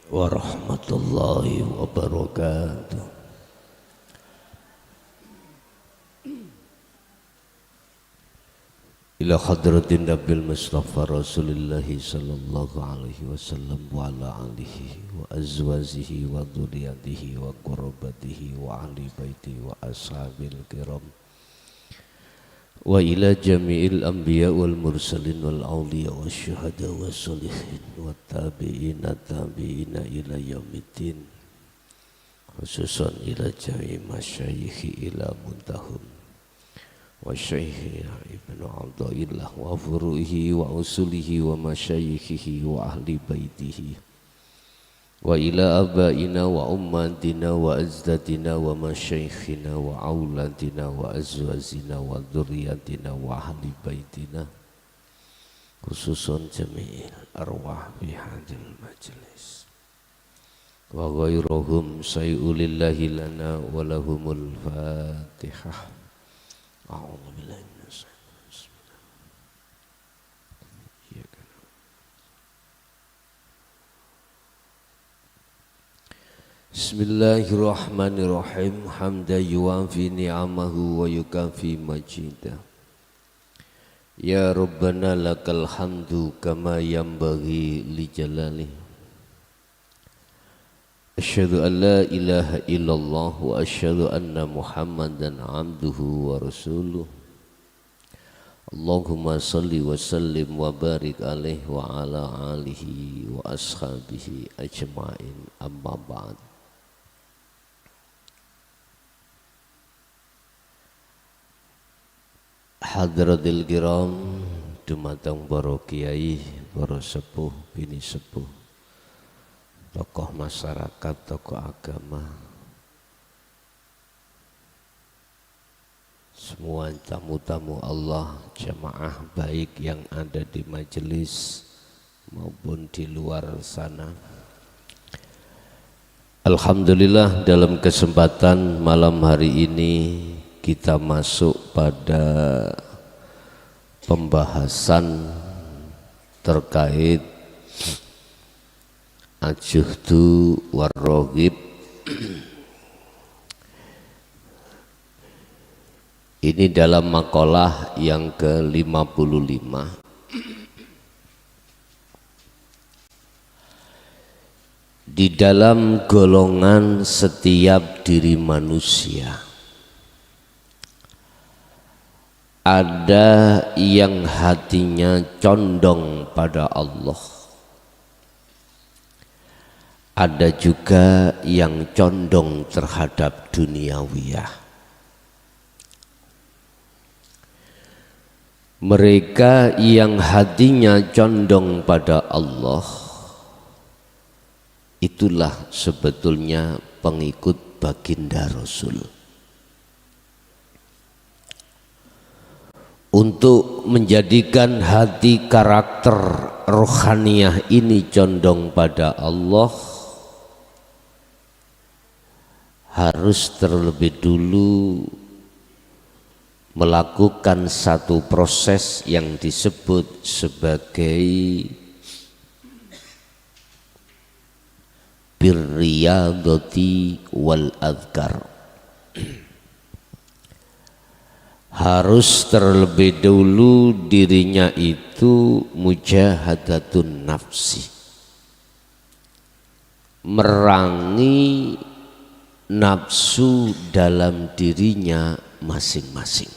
warahmatullahi wabarakatuh. Ila hadratin Nabil Mustafa Rasulillahi sallallahu alaihi wasallam wa ala alihi wa azwajihi wa dhurriyyatihi wa qurabatihi wa ahli baiti wa ashabil kiram wa ila jami'il anbiya wal mursalin wal awliya wa syuhada wa salihin wa tabi'ina ila yaumiddin, khususan ila jami' masyayikhi ila muntahum wa syaikhina ibnu Abdillah wa furu'ihi wa usulihi wa masyayikhihi wa ahli baitihi wa ila abaina wa ummatina wa azdadina wa masyaikhina wa auladina wa azwazina wa dzurriyyatina wa ahli baitina, khususan jami'il arwah fi hadil majlis wa ghairuhum sayulillahi lana wa lahumul fatihah. A'udzu billahi minasyaitonir rajim. Bismillahirrahmanirrahim. Hamdan yuwafi ni'amahu wa yukafi majidah. Ya Rabbana lakal hamdu kama yanbaghi li jalalihi. Asyhadu an la ilaha illallah wa asyhadu anna Muhammadan abduhu wa rasuluh. Allahumma salli wa sallim wa barik alaihi wa ala alihi wa ashabihi ajma'in, amma ba'd. Hadratil kiram, dumateng para kiai, para sepuh, bini sepuh, tokoh masyarakat, tokoh agama, semua tamu-tamu Allah, jamaah baik yang ada di majelis maupun di luar sana. Alhamdulillah, dalam kesempatan malam hari ini kita masuk pada pembahasan terkait Al-Juhdu war-Raghib. Ini dalam makalah yang ke-55. Di dalam golongan setiap diri manusia ada yang hatinya condong pada Allah, ada juga yang condong terhadap duniawiyah. Mereka yang hatinya condong pada Allah, itulah sebetulnya pengikut baginda Rasul. Untuk menjadikan hati karakter rohaniyah ini condong pada Allah, harus terlebih dulu melakukan satu proses yang disebut sebagai birriyadati wal adhkar. Harus terlebih dulu dirinya itu mujahadatun nafsi, merangi nafsu dalam dirinya masing-masing.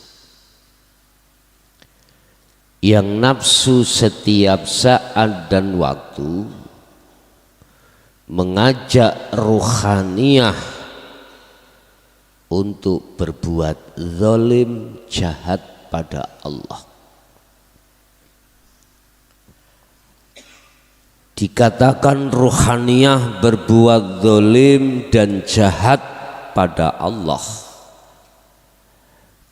Yang nafsu setiap saat dan waktu mengajak ruhaniyah untuk berbuat zalim, jahat pada Allah. Dikatakan ruhaniyah berbuat zalim dan jahat pada Allah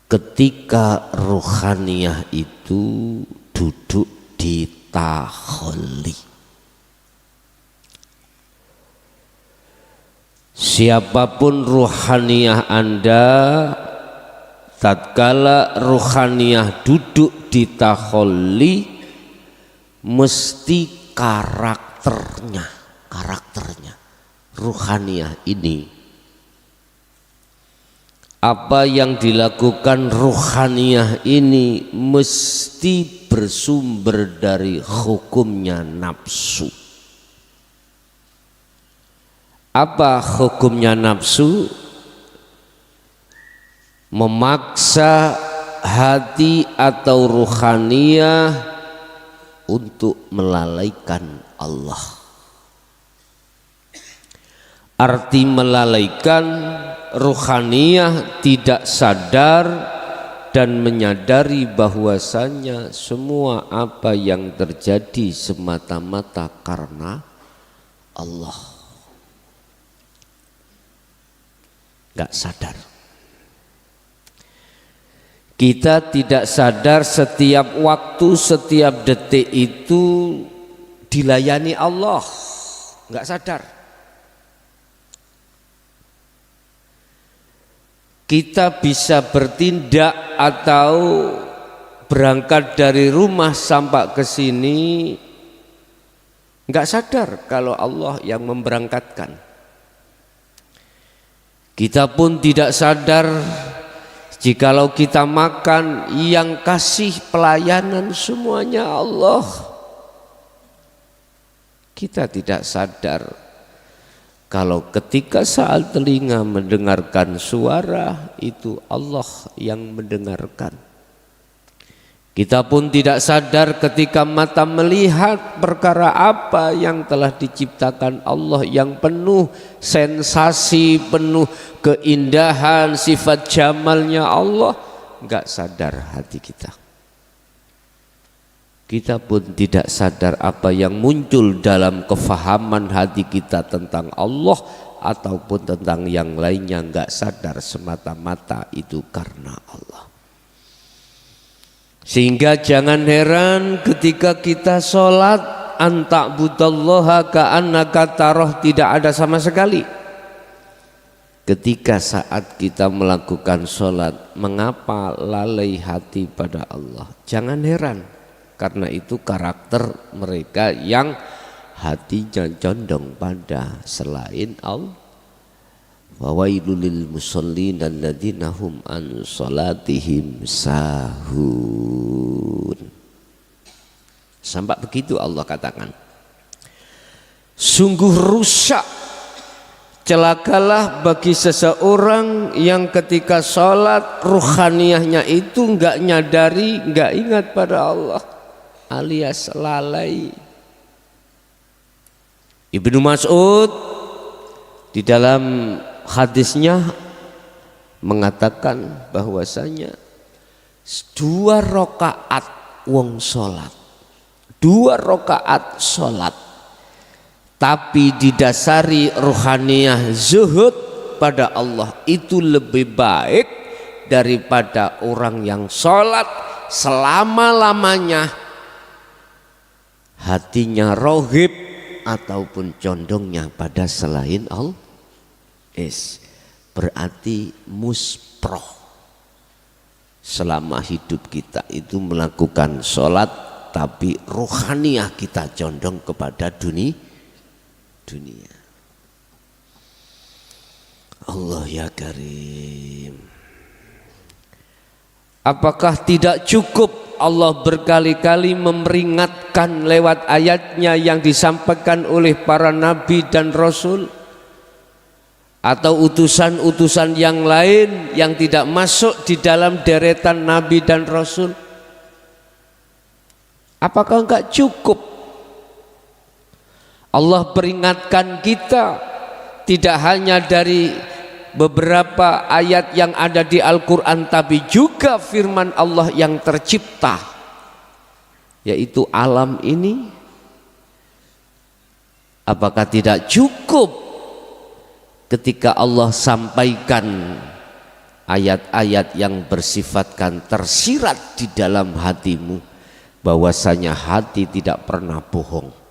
ketika ruhaniyah itu duduk di takhalli. Siapapun ruhaniyah Anda, tatkala ruhaniyah duduk di takhalli, mesti karakternya ruhaniyah ini, apa yang dilakukan ruhaniyah ini mesti bersumber dari hukumnya nafsu. Apa hukumnya nafsu? Memaksa hati atau ruhaniyah untuk melalaikan Allah. Arti melalaikan, ruhaniyah tidak sadar dan menyadari bahwasanya semua apa yang terjadi semata-mata karena Allah. Gak sadar. Kita tidak sadar setiap waktu, setiap detik itu dilayani Allah. Gak sadar. Kita bisa bertindak atau berangkat dari rumah sampai ke sini enggak sadar kalau Allah yang memberangkatkan. Kita pun tidak sadar jikalau kita makan yang kasih pelayanan semuanya Allah. Kita tidak sadar kalau ketika saat telinga mendengarkan suara itu Allah yang mendengarkan. Kita pun tidak sadar ketika mata melihat perkara apa yang telah diciptakan Allah yang penuh sensasi, penuh keindahan, sifat jamalnya Allah. Enggak sadar hati kita. Kita pun tidak sadar apa yang muncul dalam kefahaman hati kita tentang Allah ataupun tentang yang lainnya, enggak sadar semata-mata itu karena Allah. Sehingga jangan heran ketika kita sholat anta'budallaha ka'annaka tarah, tidak ada sama sekali. Ketika saat kita melakukan sholat, mengapa lalai hati pada Allah? Jangan heran. Karena itu karakter mereka yang hatinya condong pada selain Allah. Wawailul lil musallin alladzina hum an salatihim sahun. Sampai begitu Allah katakan. Sungguh rusak, celakalah bagi seseorang yang ketika sholat ruhaniyahnya itu enggak nyadari, enggak ingat pada Allah, alias lalai. Ibnu Mas'ud di dalam hadisnya mengatakan bahwasanya 2 rakaat wong sholat, 2 rakaat sholat tapi didasari ruhaniyah zuhud pada Allah itu lebih baik daripada orang yang sholat selama-lamanya hatinya rohib ataupun condongnya pada selain Allah. Berarti musproh selama hidup kita itu melakukan sholat tapi ruhaniyah kita condong kepada dunia. Allah ya Karim. Apakah tidak cukup Allah berkali-kali memperingatkan lewat ayatnya yang disampaikan oleh para nabi dan rasul atau utusan-utusan yang lain yang tidak masuk di dalam deretan nabi dan rasul? Apakah enggak cukup Allah peringatkan kita tidak hanya dari beberapa ayat yang ada di Al-Quran, tapi juga firman Allah yang tercipta, yaitu alam ini? Apakah tidak cukup ketika Allah sampaikan ayat-ayat yang bersifatkan tersirat di dalam hatimu bahwasanya hati tidak pernah bohong?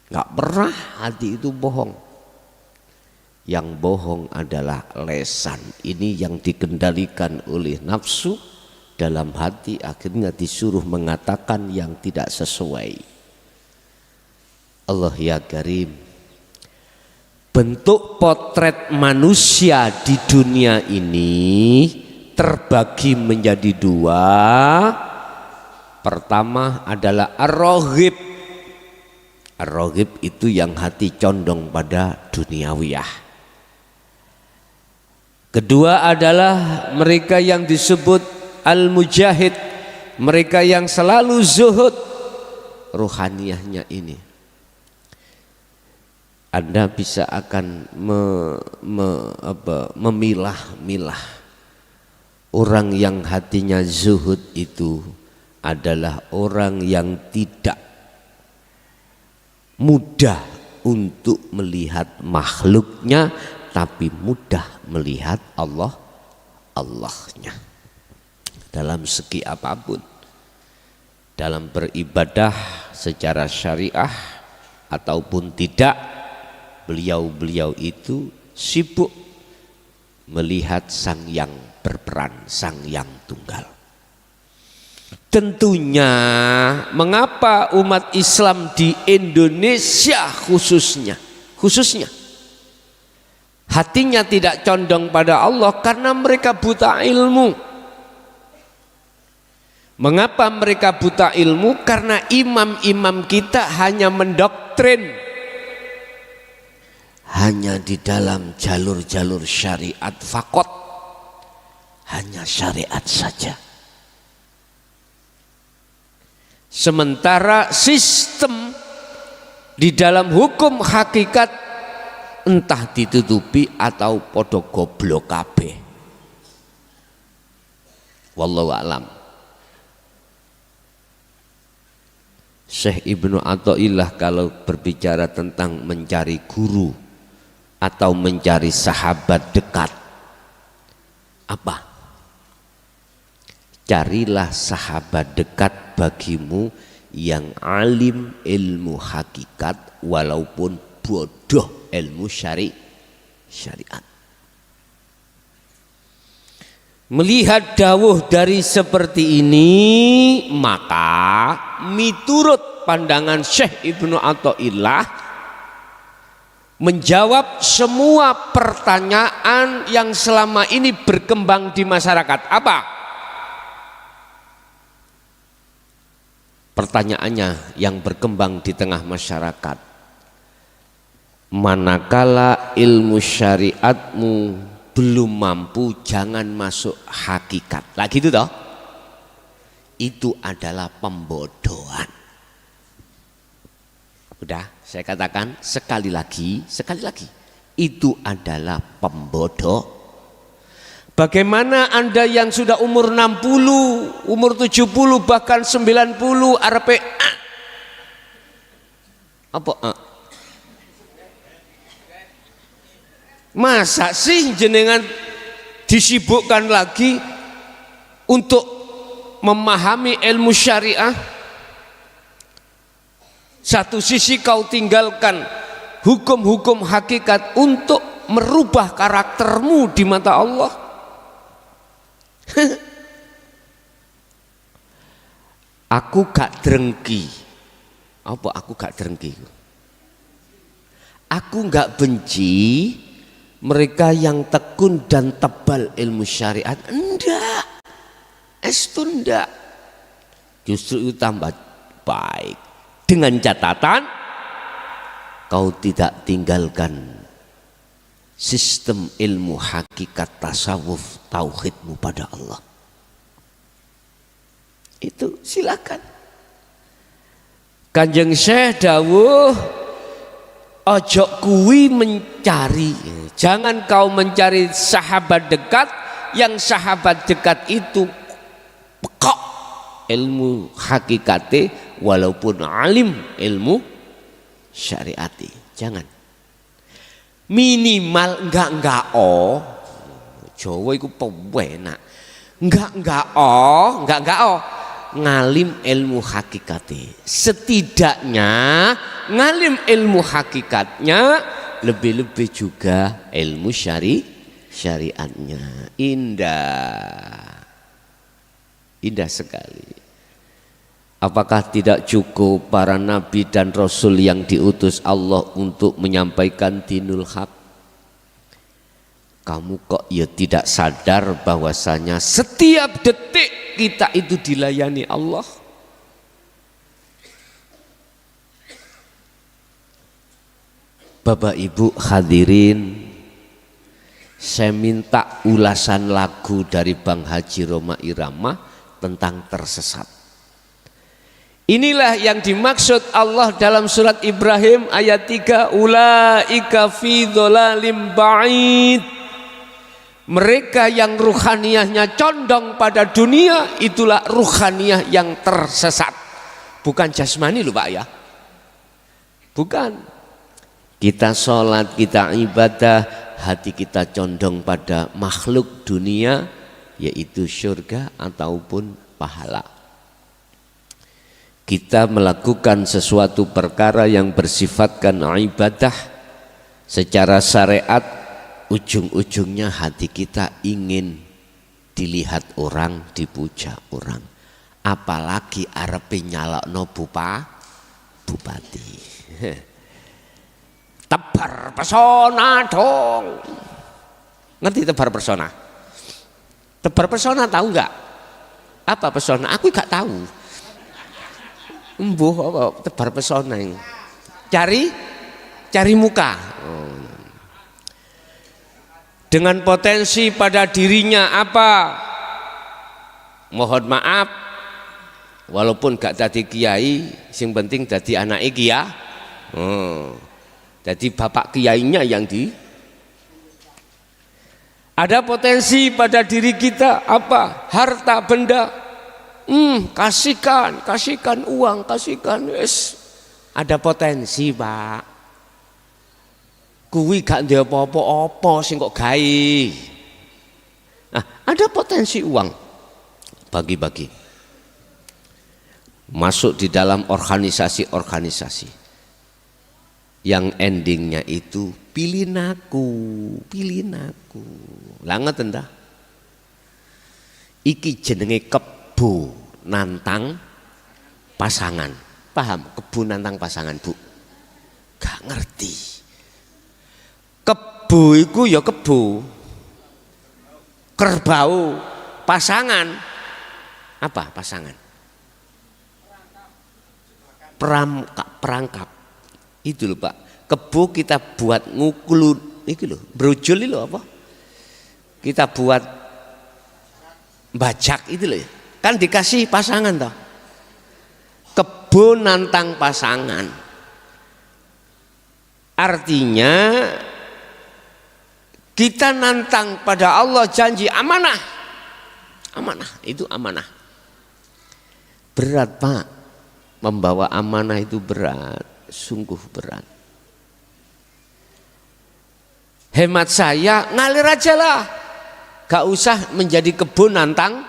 Gak pernah hati itu bohong. Yang bohong adalah lesan. Ini yang dikendalikan oleh nafsu dalam hati, akhirnya disuruh mengatakan yang tidak sesuai. Allah ya Karim, bentuk potret manusia di dunia ini terbagi menjadi dua. Pertama adalah ar-raghib. Ar-raghib itu yang hati condong pada duniawiyah. Kedua adalah mereka yang disebut al-mujahid, mereka yang selalu zuhud. Ruhaniyahnya ini Anda bisa akan memilah-milah. Orang yang hatinya zuhud itu adalah orang yang tidak mudah untuk melihat makhluknya, tapi mudah melihat Allahnya dalam segi apapun. Dalam beribadah secara syariah ataupun tidak, beliau itu sibuk melihat sang yang berperan, sang yang tunggal. Tentunya mengapa umat Islam di Indonesia khususnya hatinya tidak condong pada Allah? Karena mereka buta ilmu. Mengapa mereka buta ilmu? Karena imam-imam kita hanya mendoktrin, hanya di dalam jalur-jalur syariat fakot, hanya syariat saja. Sementara sistem di dalam hukum hakikat entah ditutupi atau podo goblok kabeh. Wallahu a'lam. Syekh Ibnu Athaillah kalau berbicara tentang mencari guru atau mencari sahabat dekat, apa? Carilah sahabat dekat bagimu yang alim ilmu hakikat walaupun bodoh ilmu syariat. Melihat dawuh dari seperti ini, maka miturut pandangan Syekh Ibnu Athaillah menjawab semua pertanyaan yang selama ini berkembang di masyarakat. Apa? Pertanyaannya yang berkembang di tengah masyarakat, manakala ilmu syariatmu belum mampu, jangan masuk hakikat. Lah gitu toh? Itu adalah pembodohan. Udah, saya katakan sekali lagi, itu adalah pembodoh. Bagaimana Anda yang sudah umur 60, umur 70, bahkan 90 RPA? Apa? Masa sih jenengan disibukkan lagi untuk memahami ilmu syariah? Satu sisi kau tinggalkan hukum-hukum hakikat untuk merubah karaktermu di mata Allah. Aku gak drengki. Apa aku gak drengki? Aku gak benci mereka yang tekun dan tebal ilmu syariat. Enggak. Itu enggak. Justru itu tambah baik. Dengan catatan kau tidak tinggalkan sistem ilmu hakikat tasawuf tauhidmu pada Allah. Itu silakan. Kanjeng Syekh dawuh, ojo kuwi mencari, jangan kau mencari sahabat dekat yang sahabat dekat itu pekok ilmu hakikate walaupun alim ilmu syariati. Jangan. Minimal enggak Jawa iku penak. Enggak ngalim ilmu hakikate. Setidaknya ngalim ilmu hakikatnya, lebih-lebih juga ilmu syariatnya. Indah sekali. Apakah tidak cukup para nabi dan rasul yang diutus Allah untuk menyampaikan dinul haq? Kamu kok ya tidak sadar bahwasanya setiap detik kita itu dilayani Allah? Bapak Ibu hadirin, saya minta ulasan lagu dari Bang Haji Roma Irama tentang tersesat. Inilah yang dimaksud Allah dalam surat Ibrahim ayat 3, ulaika fi dhalalim ba'id. Mereka yang ruhaniyahnya condong pada dunia, itulah ruhaniyah yang tersesat. Bukan jasmani loh Pak ya. Bukan. Kita sholat, kita ibadah, hati kita condong pada makhluk dunia, yaitu surga ataupun pahala. Kita melakukan sesuatu perkara yang bersifatkan ibadah secara syariat, ujung-ujungnya hati kita ingin dilihat orang, dipuja orang. Apalagi arepe nyalakno bupati. Tebar pesona dong. Ngerti tebar pesona? Tebar pesona tahu nggak? Apa pesona? Aku nggak tahu. Embuh apa tebar pesona yang cari muka. Dengan potensi pada dirinya apa? Mohon maaf, walaupun gak jadi kiai, sing penting jadi anak kiai. Jadi bapak kiainya yang ada potensi pada diri kita apa? Harta benda. Kasihkan uang, kasihkan. Ada potensi Pak. Kuwi gak ndek apa-apa sing kok gawe. Nah, ada potensi uang. Bagi-bagi. Masuk di dalam organisasi-organisasi. Yang endingnya itu pilih aku. Lah ngeten ta? Iki jenenge kebu nantang pasangan. Paham? Kebu nantang pasangan, Bu? Gak ngerti. Kebu iku ya kebu. Kerbau. Pasangan. Apa pasangan? Perangkap. Itu loh Pak. Kebu kita buat ngukul. Iki loh. Brojol itu apa? Kita buat bajak itu loh. Kan dikasih pasangan toh. Kebun nantang pasangan. Artinya kita nantang pada Allah janji amanah. Amanah itu amanah. Berat Pak. Membawa amanah itu berat, sungguh berat. Hemat saya ngalir aja lah. Gak usah menjadi kebun nantang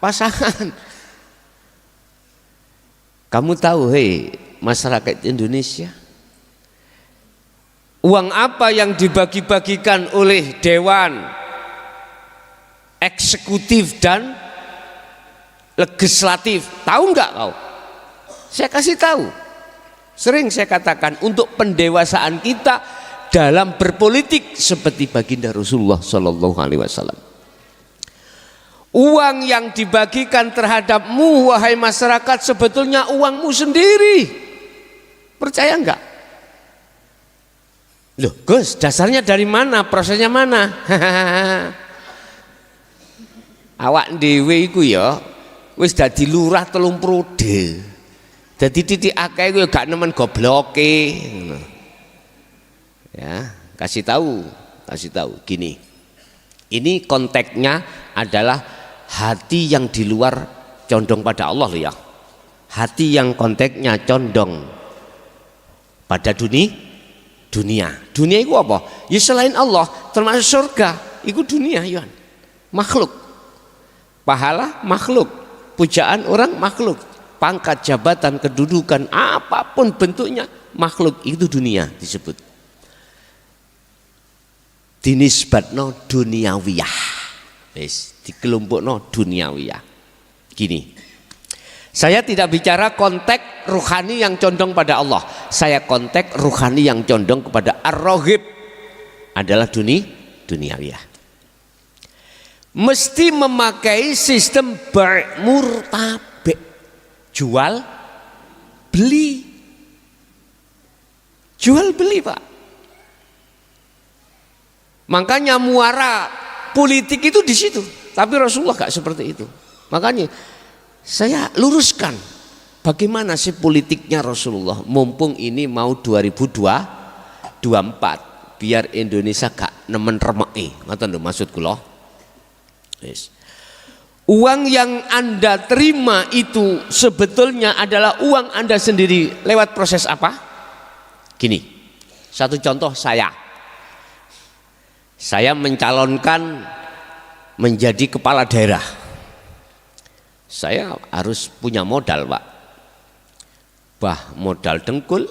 pasangan. Kamu tahu masyarakat Indonesia, uang apa yang dibagi-bagikan oleh dewan eksekutif dan legislatif? Tahu nggak kau? Saya kasih tahu. Sering saya katakan untuk pendewasaan kita dalam berpolitik seperti baginda Rasulullah Shallallahu Alaihi Wasallam. Uang yang dibagikan terhadapmu wahai masyarakat sebetulnya uangmu sendiri. Percaya enggak? Loh Gus, dasarnya dari mana? Prosesnya mana? Awak dhewe iku ya wis dadi lurah 3 periode. Dadi titik akeh iku gak nemen gobloke. Ya, kasih tahu gini. Ini konteksnya adalah hati yang di luar condong pada Allah loh ya. Hati yang konteksnya condong pada dunia. Dunia itu apa? Ya selain Allah, termasuk surga, itu dunia ya. Makhluk. Pahala makhluk, pujaan orang makhluk, pangkat jabatan kedudukan apapun bentuknya makhluk, itu dunia disebut. Dinisbatno duniawiyah. Wis dikelompokno duniawiyah. Gini. Saya tidak bicara konteks ruhani yang condong pada Allah. Saya konteks ruhani yang condong kepada ar-raghib, adalah duniawiyah. Mesti memakai sistem bai' murtabi, jual beli. Jual beli, Pak. Makanya muara politik itu di situ. Tapi Rasulullah gak seperti itu. Makanya saya luruskan bagaimana sih politiknya Rasulullah, mumpung ini mau 2024, biar Indonesia gak nemen remeki. Ngoten lho maksud kula. Yes. Uang yang Anda terima itu sebetulnya adalah uang Anda sendiri. Lewat proses apa? Gini, satu contoh, saya mencalonkan menjadi kepala daerah. Saya harus punya modal, Pak. Bah modal dengkul,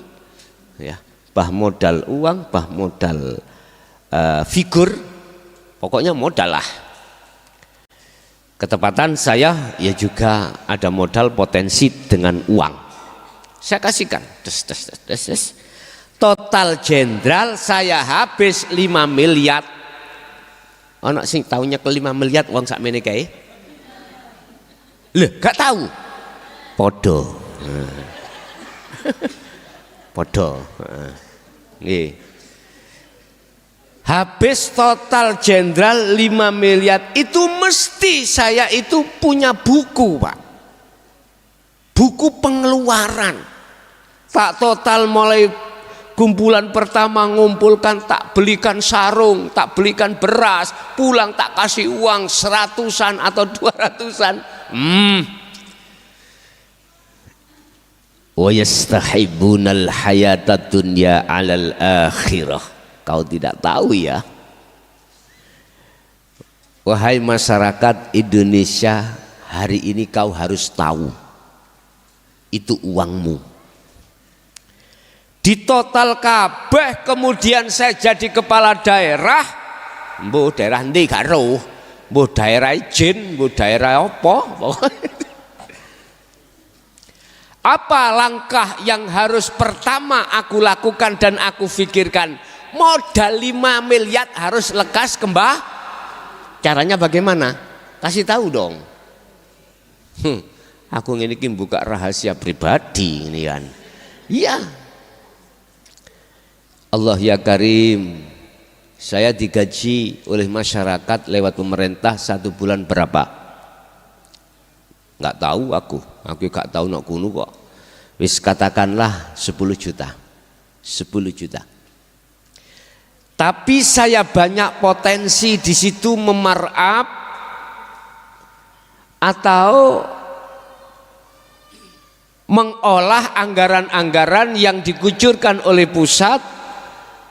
ya, bah modal uang, bah modal figur, pokoknya modal lah. Ketepatan saya ya juga ada modal potensi dengan uang. Saya kasihkan, total jenderal saya habis 5 miliar. Anak sing tahunya ke 5 miliar uang sak mene kae. Lho, gak tahu. Podo. Podo. Nggih. Habis total jenderal 5 miliar itu mesti saya itu punya buku, Pak. Buku pengeluaran. Tak total mulai kumpulan pertama ngumpulkan, tak belikan sarung, tak belikan beras, pulang tak kasih uang 100-an atau 200-an. Wa yastahibbunal hayatad dunya 'alal akhirah. Kau tidak tahu ya, wahai masyarakat Indonesia, hari ini kau harus tahu, itu uangmu. Di total kabeh kemudian saya jadi kepala daerah, mbuh daerah ndi gak roh, mbuh daerah izin, mbuh daerah apa. Apa langkah yang harus pertama aku lakukan dan aku pikirkan? Modal 5 miliar harus lekas kembali. Caranya bagaimana? Kasih tahu dong. Aku ini buka rahasia pribadi ini kan. Iya. Allah ya Karim, saya digaji oleh masyarakat lewat pemerintah 1 bulan berapa? Nggak tahu aku gak tahu nak kuno kok. Wis katakanlah 10 juta. 10 juta. Tapi saya banyak potensi di situ memarkup atau mengolah anggaran-anggaran yang dikucurkan oleh pusat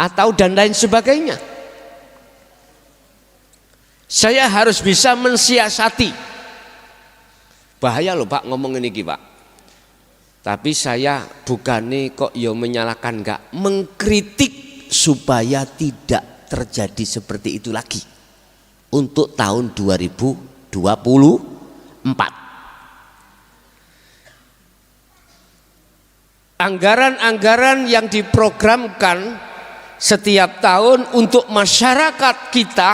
atau dan lain sebagainya. Saya harus bisa mensiasati. Bahaya loh Pak ngomong ini Pak. Tapi saya bukannya kok ya menyalahkan, enggak, mengkritik supaya tidak terjadi seperti itu lagi untuk tahun 2024. Anggaran-anggaran yang diprogramkan setiap tahun untuk masyarakat kita,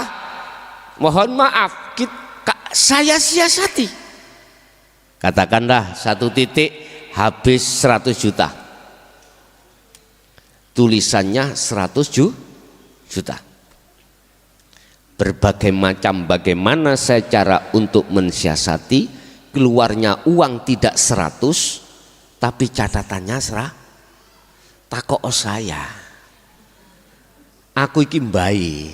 mohon maaf, saya siasati. Katakanlah 1 titik habis 100 juta. Tulisannya 100 juta. Berbagai macam bagaimana saya cara untuk mensiasati keluarnya uang tidak 100 tapi catatannya takok saya. Aku iki mbai.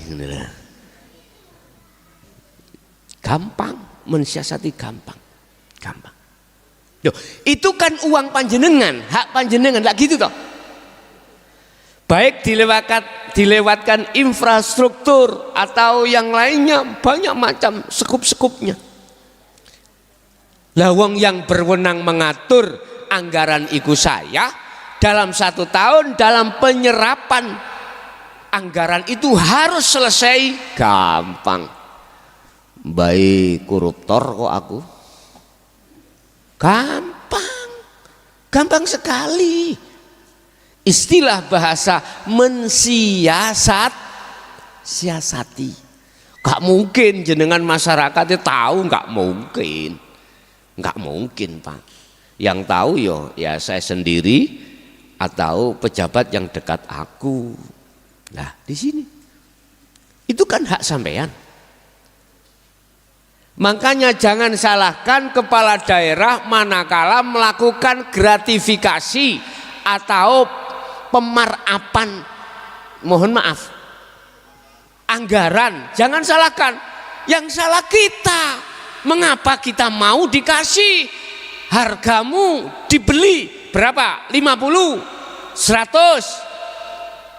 Gampang mensiasati, gampang. Loh, itu kan uang panjenengan, hak panjenengan lah gitu toh. Baik dilewatkan infrastruktur atau yang lainnya, banyak macam sekup-sekupnya. Lah wong yang berwenang mengatur anggaran iku saya, dalam 1 tahun dalam penyerapan anggaran itu harus selesai. Gampang. Baik koruptor kok aku. Gampang. gampang sekali. Istilah bahasa siasati. Gak mungkin jenengan masyarakatnya tahu, gak mungkin Pak. Yang tahu ya saya sendiri atau pejabat yang dekat aku. Nah di sini itu kan hak sampean. Makanya jangan salahkan kepala daerah manakala melakukan gratifikasi atau pemarapan, mohon maaf, anggaran. Jangan salahkan, yang salah kita. Mengapa kita mau dikasih? Hargamu dibeli berapa? 50, 100.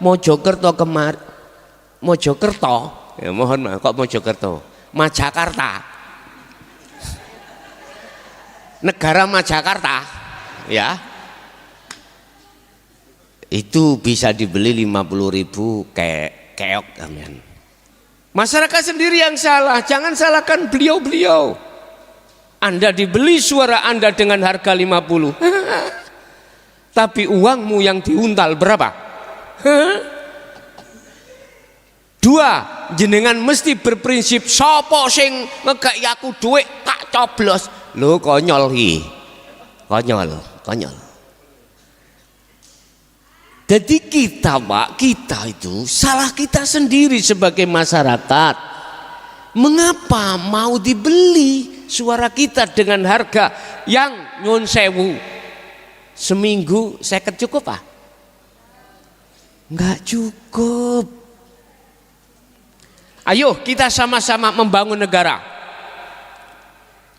Mojokerto, ya mohon maaf, kok Mojokerto? Majakarta. Negara Majakarta, ya, itu bisa dibeli 50.000 keok, amin. Masyarakat sendiri yang salah, jangan salahkan beliau-beliau. Anda dibeli suara Anda dengan harga 50, tapi uangmu yang diuntal berapa? 2, jenengan mesti berprinsip sapa sing ngekeki aku duit tak coblos. Lho konyol iki. Konyol. Jadi kita Pak, kita itu salah kita sendiri sebagai masyarakat. Mengapa mau dibeli suara kita dengan harga yang nyun sewu? Seminggu 50 cukup Pak? Enggak cukup. Ayo kita sama-sama membangun negara.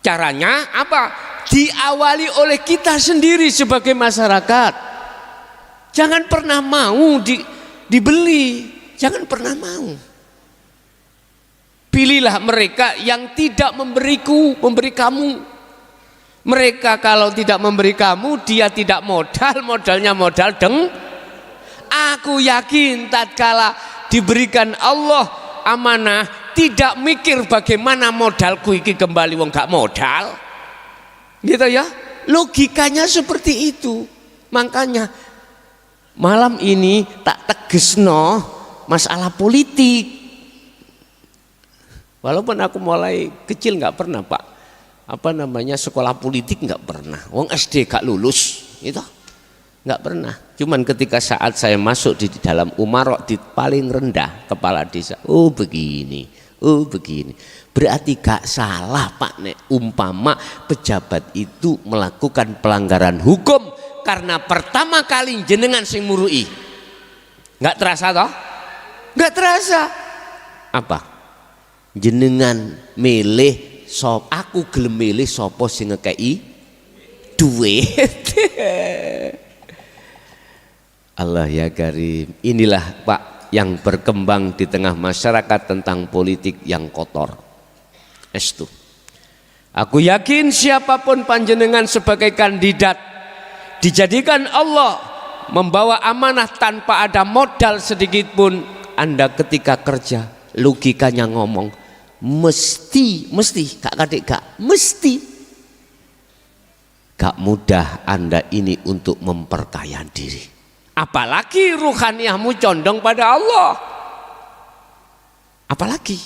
Caranya apa? Diawali oleh kita sendiri sebagai masyarakat. Jangan pernah mau dibeli. Jangan pernah mau. Pilihlah mereka yang tidak memberi kamu. Mereka kalau tidak memberi kamu, dia tidak modalnya modal Aku yakin tatkala diberikan Allah amanah, tidak mikir bagaimana modalku iki kembali wong gak modal. Gitu ya. Logikanya seperti itu. Makanya malam ini tak tegesno masalah politik. Walaupun aku mulai kecil nggak pernah Pak, sekolah politik nggak pernah. Wong SD gak lulus, itu nggak pernah. Cuman ketika saat saya masuk di dalam umarok di paling rendah kepala desa, oh begini. Berarti gak salah Pak nek umpama pejabat itu melakukan pelanggaran hukum karena pertama kali jenengan sing murui. Nggak terasa toh? Nggak terasa. Apa? Jenengan milih aku gelem milih sapa sing ngekei duit. Allah ya karim. Inilah Pak yang berkembang di tengah masyarakat tentang politik yang kotor. Estu. Aku yakin siapapun panjenengan sebagai kandidat dijadikan Allah membawa amanah tanpa ada modal sedikit pun. Anda ketika kerja logikanya ngomong mesti gak mudah Anda ini untuk memperkaya diri. Apalagi ruhaniyahmu condong pada Allah. Apalagi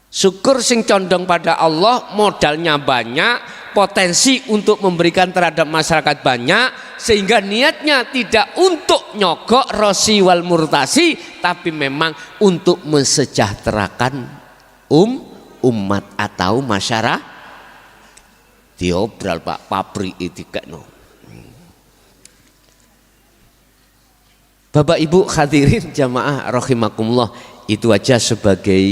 syukur sing condong pada Allah, modalnya banyak, potensi untuk memberikan terhadap masyarakat banyak, sehingga niatnya tidak untuk nyogok rosi wal murtasi, tapi memang untuk mensejahterakan umat atau masyarakat. Diobral Pak, pabrik itu no. Bapak Ibu hadirin jamaah rahimakumullah, itu aja sebagai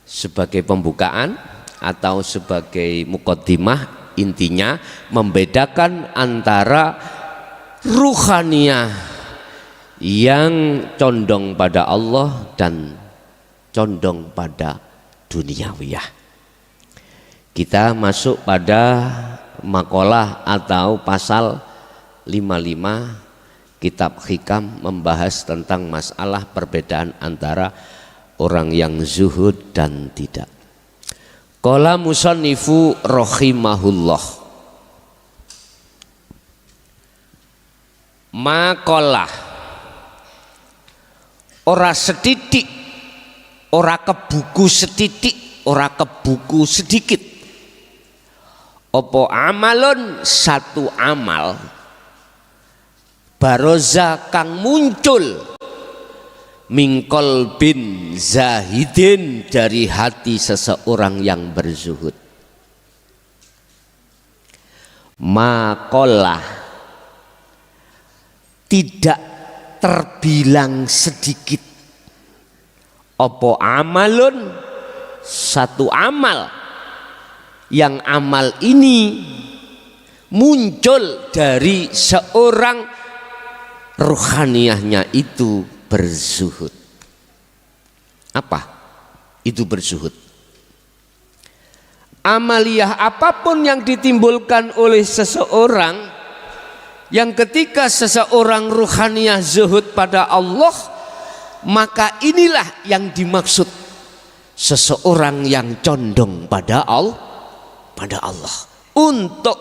sebagai pembukaan atau sebagai muqaddimah. Intinya membedakan antara ruhaniyah yang condong pada Allah dan condong pada duniawiyah. Kita masuk pada makalah atau pasal 55 Kitab Hikam, membahas tentang masalah perbedaan antara orang yang zuhud dan tidak. Qala musannifu rahimahullah. Maqalah ora setitik, ora kebuku setitik, ora kebuku sedikit. Opo amalun satu amal baroza kang muncul mingkol bin zahidin dari hati seseorang yang berzuhud. Maqalah tidak terbilang sedikit. Opo amalun satu amal yang amal ini muncul dari seorang ruhaniyahnya itu berzuhud. Apa itu berzuhud? Amaliyah apapun yang ditimbulkan oleh seseorang yang ketika seseorang ruhaniyah zuhud pada Allah, maka inilah yang dimaksud seseorang yang condong pada Allah untuk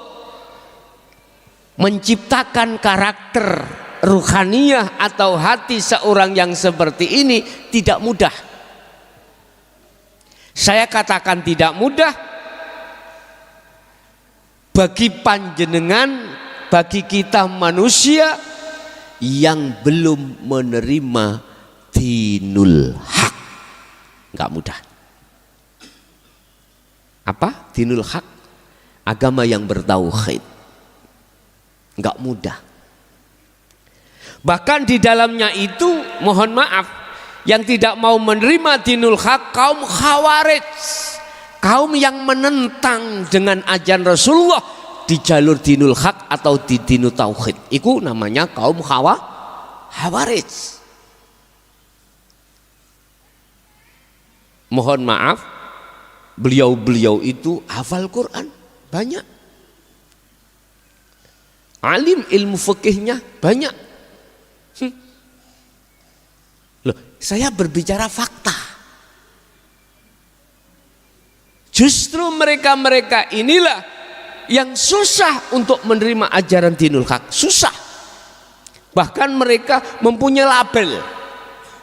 menciptakan karakter ruhaniyah atau hati seorang yang seperti ini tidak mudah. Saya katakan tidak mudah bagi panjenengan, bagi kita manusia yang belum menerima dinul haq. Enggak mudah. Apa? Dinul haq, agama yang bertauhid. Enggak mudah. Bahkan di dalamnya itu, mohon maaf, yang tidak mau menerima dinul haq kaum khawarij, kaum yang menentang dengan ajaran Rasulullah di jalur dinul haq atau di dinul tauhid. Itu namanya kaum khawarij. Mohon maaf, beliau-beliau itu hafal Quran banyak, alim ilmu fikihnya banyak. Loh, saya berbicara fakta. Justru mereka-mereka inilah yang susah untuk menerima ajaran dinul haq, susah. Bahkan mereka mempunyai label.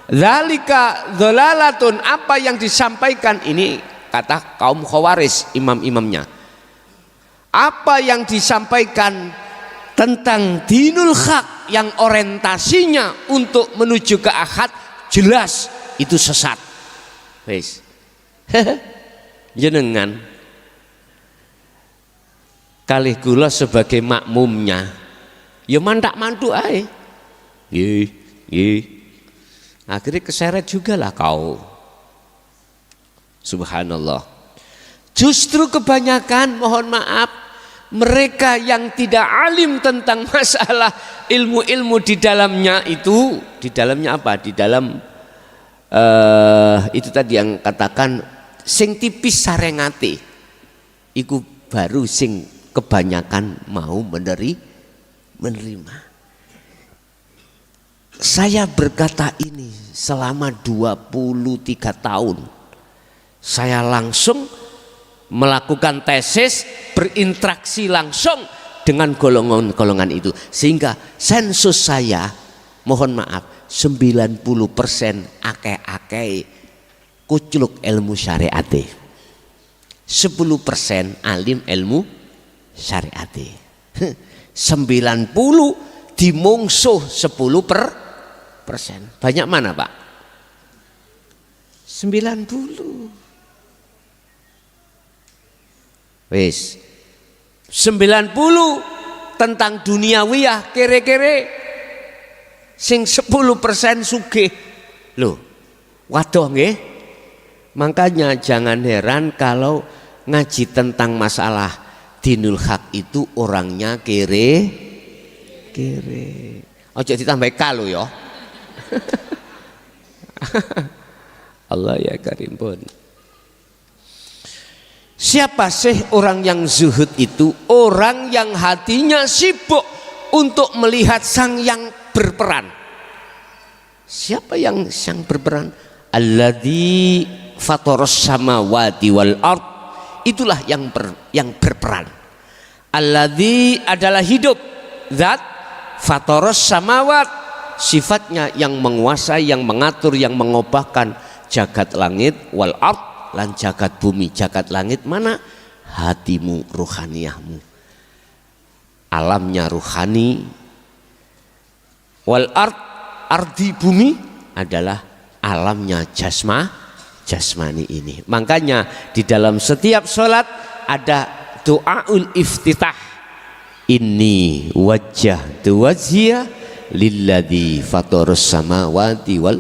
Dzalika dzalalatun, apa yang disampaikan ini kata kaum khawarij, imam-imamnya. Apa yang disampaikan tentang dinul haq yang orientasinya untuk menuju ke akhirat jelas itu sesat. Wes. Jenengan kalih kula sebagai makmumnya ya mantak mantu ae. Nggih. Akhirnya keseret juga lah kau. Subhanallah. Justru kebanyakan, mohon maaf, mereka yang tidak alim tentang masalah ilmu-ilmu di dalamnya itu, di dalamnya apa? Di dalam itu tadi yang katakan sing tipis sarengate. Iku baru sing kebanyakan mau menerima. Saya berkata ini selama 23 tahun. Saya langsung melakukan tesis, berinteraksi langsung dengan golongan-golongan itu. Sehingga sensus saya, mohon maaf, 90% akeh-akeh kucluk ilmu syariate. 10% alim ilmu syariate. 90 dimungsuh 10%. Banyak mana Pak? 90. Wis 90 tentang duniawiyah kere-kere sing 10% sugih. Loh, waduh nggih. Makanya jangan heran kalau ngaji tentang masalah dinul haq itu orangnya kere. Ojo ditambah kalau ya. Allah ya karim pun. Siapa sih orang yang zuhud itu? Orang yang hatinya sibuk untuk melihat sang yang berperan. Siapa yang berperan? Alladzi fataras samawati wal ard. Itulah yang berperan. Alladzi adalah hidup, zat fatoros samawat, sifatnya yang menguasai, yang mengatur, yang mengubahkan jagat langit, wal ard, lan jagat bumi. Jagat langit mana? Hatimu, ruhaniyahmu, alamnya ruhani. Wal ard, ardi bumi adalah alamnya jasmani ini. Makanya di dalam setiap sholat ada doaul iftitah. Inni wajjahtu wajhiya lilladzi fatarus samawati wal,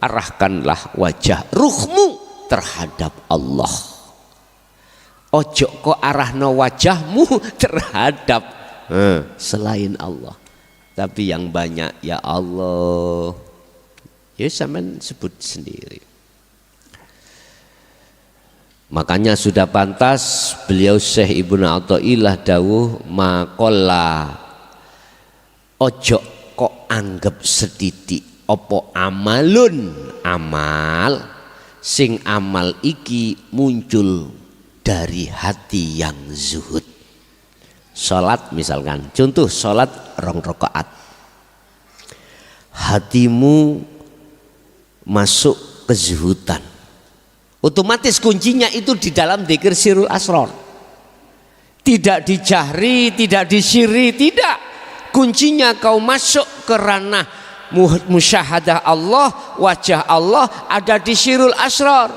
arahkanlah wajah ruhmu terhadap Allah. Ojo kok arahno wajahmu terhadap selain Allah. Tapi yang banyak ya Allah. Ya sampean sebut sendiri. Makanya sudah pantas beliau Syekh Ibnu Athaillah dawuh makola ojo kok anggap sedidik opo amalun amal sing amal iki muncul dari hati yang zuhud. Salat misalkan, contoh salat 2 rakaat, hatimu masuk kezuhudan, otomatis kuncinya itu di dalam dzikir sirul asrar. Tidak dijahri, tidak disiri, tidak. Kuncinya kau masuk ke ranah musyahadah Allah, wajah Allah ada di sirul asrar.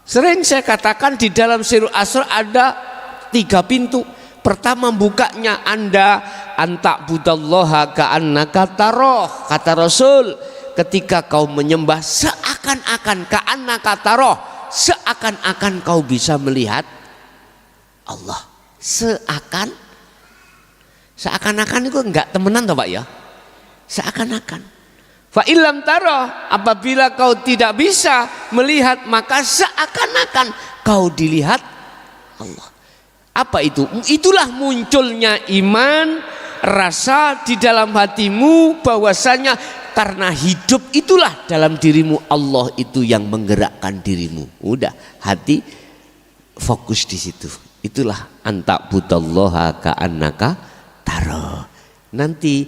Sering saya katakan di dalam sirul asrar ada 3 pintu. Pertama bukanya Anda antak budallaha ka'annaka taroh, kata Rasul. Ketika kau menyembah seakan-akan ka'annaka taroh, seakan-akan kau bisa melihat Allah. Seakan-akan itu enggak temenan toh Pak ya? Seakan-akan. Fa illam taroh, apabila kau tidak bisa melihat maka seakan-akan kau dilihat Allah. Apa itu? Itulah munculnya iman, rasa di dalam hatimu bahwasanya karena hidup itulah dalam dirimu, Allah itu yang menggerakkan dirimu. Udah, hati fokus di situ. Itulah antak budallaha ka'annaka taro. Nanti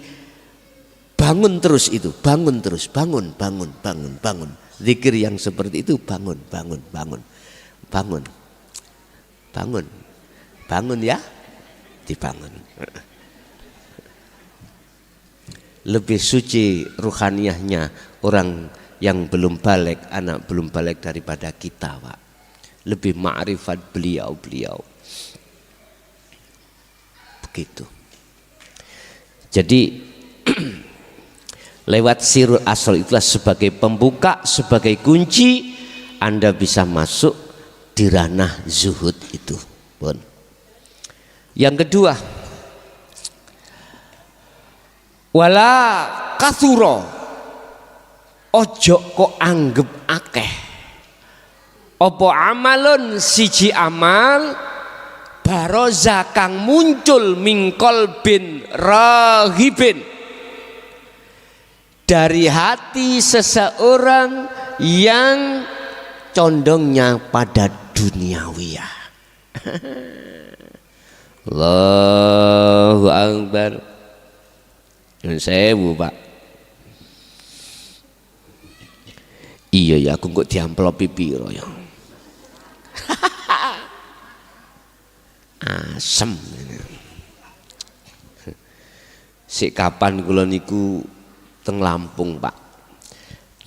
bangun terus itu, bangun terus, bangun. Zikir yang seperti itu bangun ya, dibangun. Lebih suci ruhaniyahnya orang yang belum balik, anak belum balik daripada kita Pak. Lebih ma'rifat beliau. Begitu. Jadi lewat sirul asrar itulah sebagai pembuka, sebagai kunci Anda bisa masuk di ranah zuhud itu. Bon. Yang kedua, wala kathuro, ojo kok anggap akeh. Opo amalun siji amal baroza kang muncul mingkol bin rahibin, dari hati seseorang yang condongnya pada duniawiyah. Allahu Akbar. Nyun sewu Pak. Iya ya, aku kok diamplopi piro ya. Asem. Sik kapan kula niku teng Lampung Pak.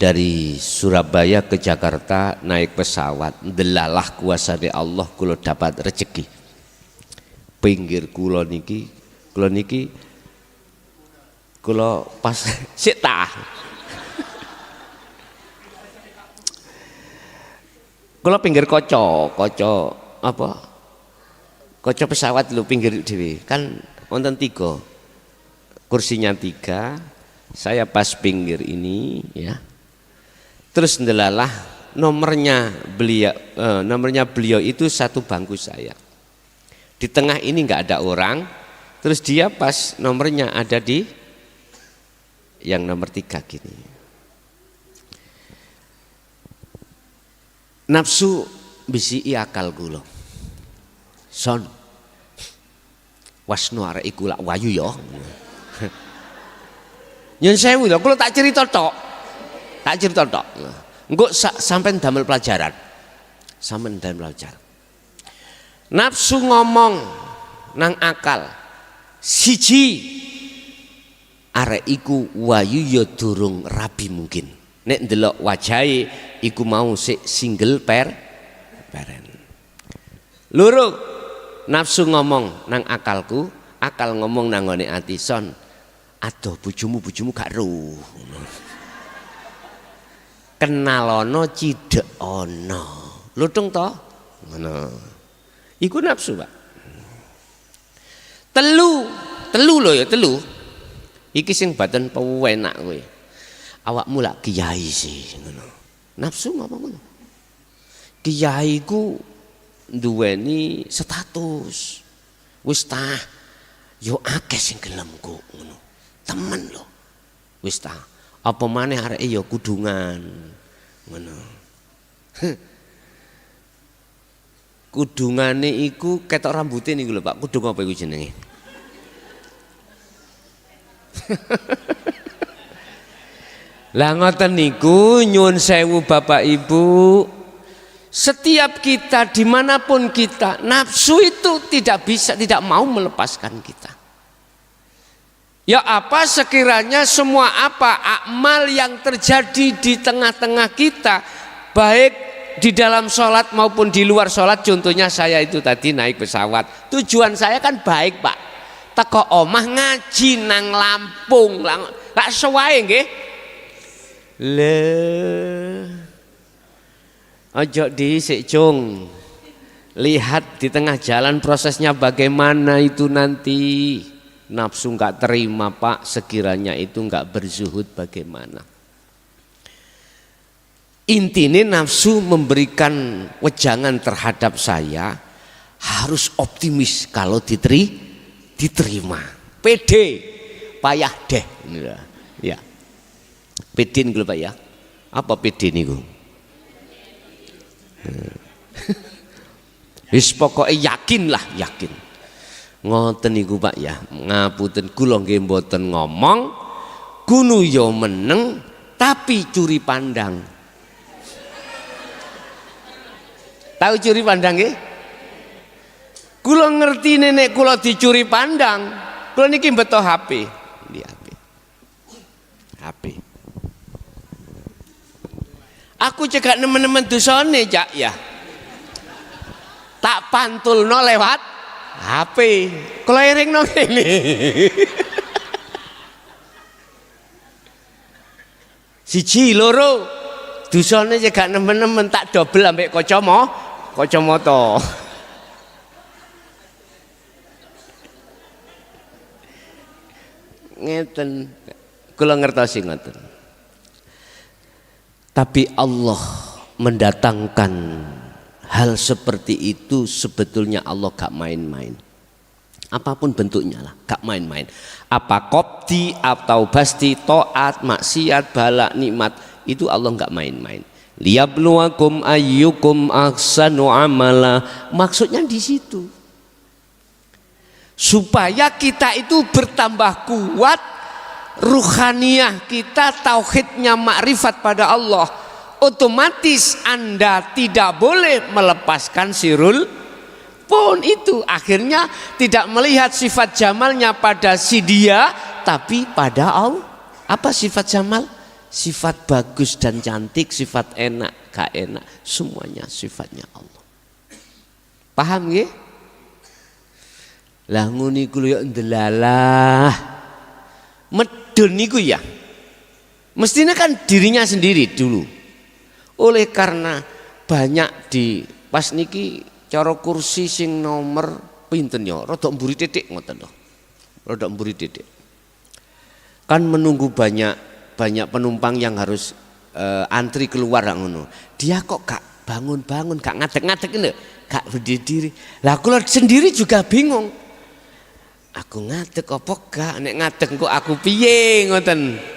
Dari Surabaya ke Jakarta naik pesawat, ndelalah kuasane Allah kula dapat rezeki. Pinggir kula niki kula pas sik tah. Kula pinggir kaca apa? Kaca pesawat lho pinggir dhewe. Kan wonten 3. Kursinya 3, saya pas pinggir ini ya. Terus ndelalah nomornya beliau itu satu bangku saya. Di tengah ini nggak ada orang, terus dia pas nomornya ada di yang nomor 3 gini. Nafsu bisi akal kula. Son wasno arek iku lak wayu ya. Nyun sewu lho, kula tak cerita tok. Tak cerita tok. Engko sampean damel pelajaran. Sampean damel pelajaran. Nafsu ngomong nang akal. Siji arek iku wayu ya durung rabi mungkin. Nek ndelok wajahe iku mau sik single peren. Loro nafsu ngomong nang akalku, akal ngomong nang ngone ati son. Adoh bojomu gak ruh. Kenalono cidek ana. Lutung to? Ngono. Iku nafsu, Pak. Telu lho ya, telu. Iki sing baten pewenak kowe. Awakmu lak kiai sih ngono. Nafsu ngomong ngono. Kiai ku duweni status. Wis tah yo akeh sing gelem kok ngono. Temen lho. Wis tah. Apa maneh areke ya kudungan. Ngono. Kudungane iku ketok rambute niku lho Pak. Kudung apa iku jenenge? Lah ngoten niku nyuwun sewu Bapak Ibu, setiap kita dimanapun kita, nafsu itu tidak mau melepaskan kita. Ya apa sekiranya semua amal yang terjadi di tengah-tengah kita, baik di dalam sholat maupun di luar sholat, contohnya saya itu tadi naik pesawat, tujuan saya kan baik Pak, teko omah ngaji nang Lampung, gak sewae nggih. Ojo dhisik cung, lihat di tengah jalan prosesnya bagaimana itu nanti. Nafsu nggak terima Pak, sekiranya itu nggak berzuhud bagaimana. Intinya nafsu memberikan wejangan terhadap saya, harus optimis kalau diterima. Pede, payah deh. Ya. Pede nih Pak ya. Apa pede nih gue? Wis pokoke yakin lah, yakin. Ngoten niku Pak ya, ngapunten kula nggih mboten ngomong gunu yo meneng tapi curi pandang. Tahu curi pandang nggih? Kula ngerti nek kula dicuri pandang, kula niki mbeto HP. Di HP. Aku cekak nemen-nemen dosane Cak ya. Tak pantulno lewat HP, kalau iring nong ini, siji loro, dusone juga nemen-nemen tak dobel ambek kacamata. Ngeten, kula ngertosi ngoten. Tapi Allah mendatangkan hal seperti itu, sebetulnya Allah gak main-main. Apapun bentuknya lah, gak main-main. Apa kopti atau basti, to'at, maksiat, bala, nikmat, itu Allah gak main-main. Liyabluwakum ayyukum ahsanu amala. Maksudnya di situ. Supaya kita itu bertambah kuat, ruhaniyah kita, tauhidnya, makrifat pada Allah. Otomatis Anda tidak boleh melepaskan sirul pun itu. Akhirnya tidak melihat sifat jamalnya pada si dia, tapi pada Allah. Apa sifat jamal? Sifat bagus dan cantik, sifat enak, gak enak, semuanya sifatnya Allah. Paham nggih? Lah ngene iku lho ya ndelalah. Medun niku ya. Mestinya kan dirinya sendiri dulu. Oleh karena banyak di pas niki cara kursi sing nomor pinten ya, rada mburi titik ngoten lho. Rada mburi titik. Kan menunggu banyak penumpang yang harus antri keluar ngono. Dia kok gak bangun-bangun, gak ngadeg-ngadeg lho, gak berdiri. Lah kula sendiri juga bingung. Aku ngadeg apa gak? Nek ngadeg kok aku piye ngoten.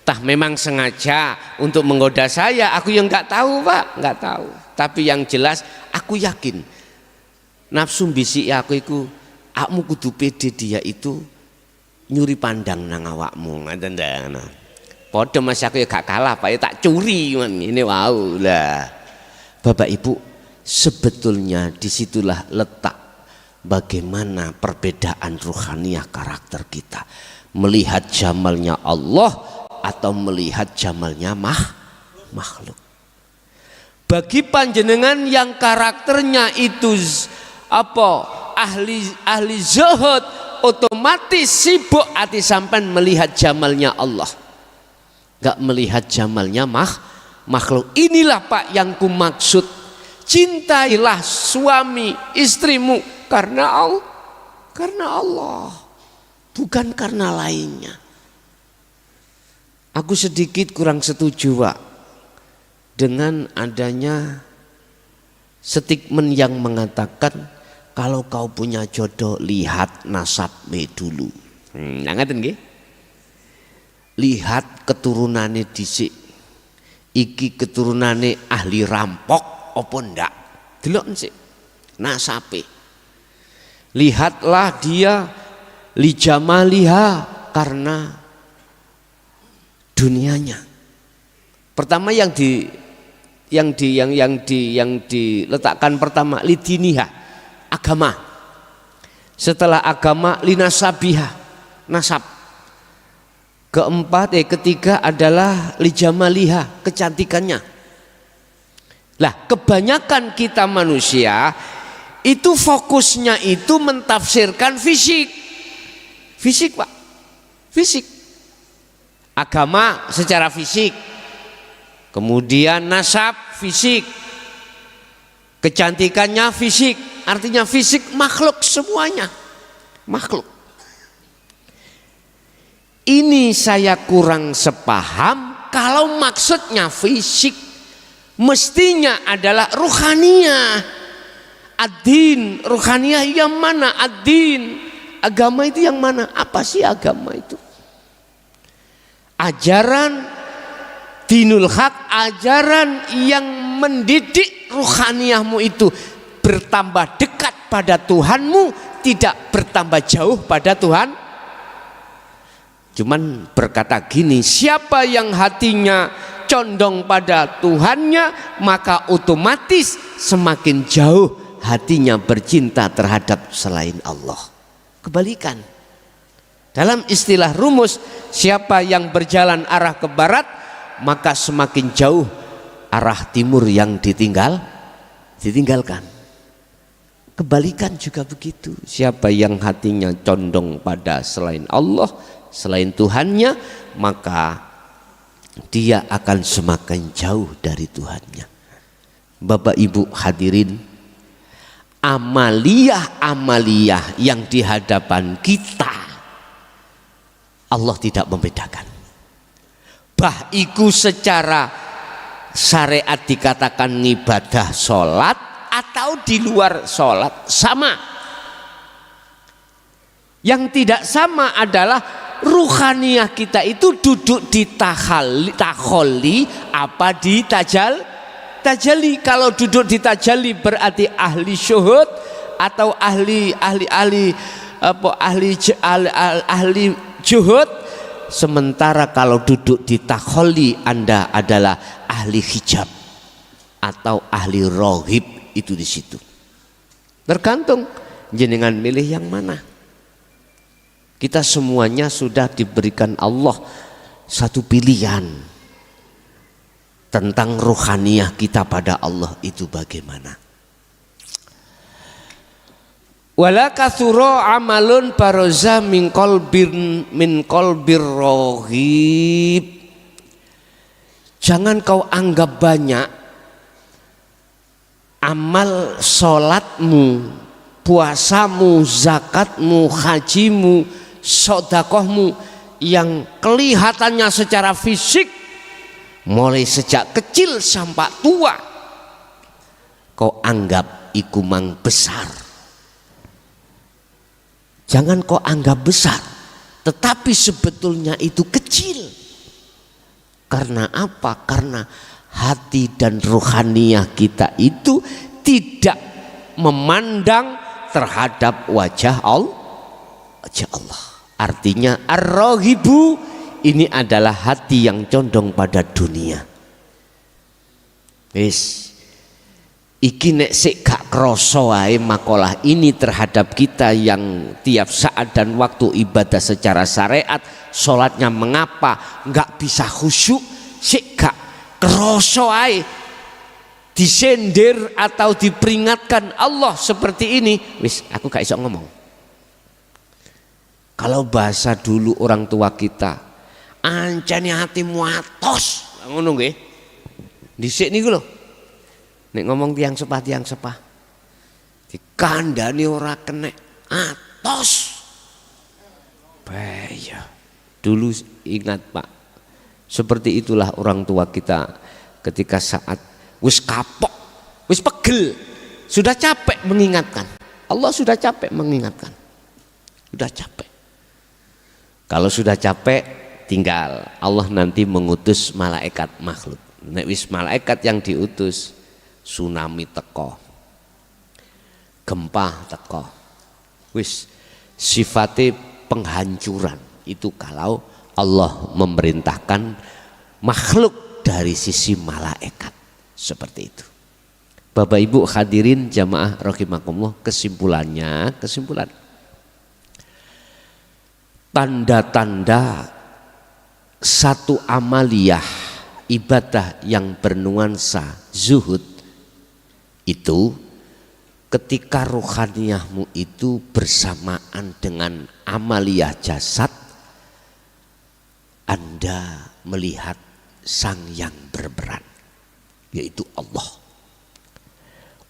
Tah memang sengaja untuk menggoda saya, aku yang nggak tahu Pak, nggak tahu. Tapi yang jelas aku yakin nafsu bisik aku iku, akmu kudu pede dia itu nyuri pandang nang awakmu ngoten ta. Padha Mas aku ya gak kalah Pak, ya tak curi ngene wau lah. Bapak Ibu, sebetulnya disitulah letak bagaimana perbedaan ruhaniyah karakter kita. Melihat jamalnya Allah atau melihat jamalnya makhluk. Bagi panjenengan yang karakternya itu ahli zuhud, otomatis sibuk hati sampan melihat jamalnya Allah, gak melihat jamalnya makhluk. Inilah Pak yang ku maksud, cintailah suami istrimu karena Allah, bukan karena lainnya. Aku sedikit kurang setuju Pak dengan adanya statement yang mengatakan kalau kau punya jodoh lihat nasabnya dulu. Ngaten nggih? Lihat keturunane dhisik. Iki keturunane ahli rampok apa ndak? Delok sik nasabe. Lihatlah dia li jamaliha karena dunianya. Pertama yang diletakkan pertama lidiniha, agama. Setelah agama linasabiha, nasab. Ketiga adalah lijamaliha, kecantikannya. Lah, kebanyakan kita manusia itu fokusnya itu mentafsirkan fisik. Fisik, Pak. Fisik. Agama secara fisik. Kemudian nasab fisik. Kecantikannya fisik. Artinya fisik makhluk semuanya. Makhluk. Ini saya kurang sepaham kalau maksudnya fisik, mestinya adalah ruhaniyah. Ad-din, ruhaniyah yang mana? Ad-din, agama itu yang mana? Apa sih agama itu? Ajaran dinul haq, ajaran yang mendidik ruhaniyahmu itu bertambah dekat pada Tuhanmu, tidak bertambah jauh pada Tuhan. Cuman berkata gini, siapa yang hatinya condong pada Tuhannya, maka otomatis semakin jauh hatinya bercinta terhadap selain Allah. Kebalikan. Dalam istilah rumus, siapa yang berjalan arah ke barat, maka semakin jauh arah timur yang ditinggalkan. Kebalikan juga begitu. Siapa yang hatinya condong pada selain Allah, selain Tuhannya, maka dia akan semakin jauh dari Tuhannya. Bapak Ibu hadirin, amaliyah yang di hadapan kita Allah tidak membedakan. Bahiku secara syariat dikatakan ibadah sholat atau di luar sholat sama. Yang tidak sama adalah ruhaniyah kita itu duduk di takholi apa di tajalli. Kalau duduk di tajalli berarti ahli syuhud atau ahli juhud. Sementara kalau duduk di takholi Anda adalah ahli hijab atau ahli rohib, itu di situ. Tergantung jenengan milih yang mana. Kita semuanya sudah diberikan Allah satu pilihan tentang ruhaniyah kita pada Allah itu bagaimana. Wala katsura amalun baroza min qalbir rohib. Jangan kau anggap banyak amal sholatmu, puasamu, zakatmu, hajimu, sodakohmu yang kelihatannya secara fisik mulai sejak kecil sampai tua kau anggap iku mang besar. Jangan kau anggap besar, tetapi sebetulnya itu kecil. Karena apa? Karena hati dan ruhaniyah kita itu tidak memandang terhadap wajah Allah. Artinya ar-raghibu ini adalah hati yang condong pada dunia. Wis iki nek sik gak krasa wae makalah ini terhadap kita yang tiap saat dan waktu ibadah secara syariat, sholatnya mengapa nggak bisa khusyuk, sik gak krasa wae disendir atau diperingatkan Allah seperti ini, wis aku gak iso ngomong. Kalau bahasa dulu orang tua kita, ancane hatimu atos, ngono nggih. Dhisik niku lho. Nek ngomong tiang sepah dikandani ora kenek atos. Bahaya. Dulu ingat Pak, seperti itulah orang tua kita ketika saat wis kapok, wis pegel, sudah capek mengingatkan. Allah sudah capek mengingatkan. Sudah capek. Kalau sudah capek tinggal Allah nanti mengutus malaikat makhluk. Nek wis malaikat yang diutus, tsunami teko, gempa teko, wis sifatnya penghancuran. Itu kalau Allah memerintahkan makhluk dari sisi malaikat seperti itu. Bapak Ibu hadirin jamaah rahimakumullah, kesimpulan tanda-tanda satu amaliyah ibadah yang bernuansa zuhud itu ketika rohaniyahmu itu bersamaan dengan amaliyah jasad, Anda melihat sang yang berperan, yaitu Allah.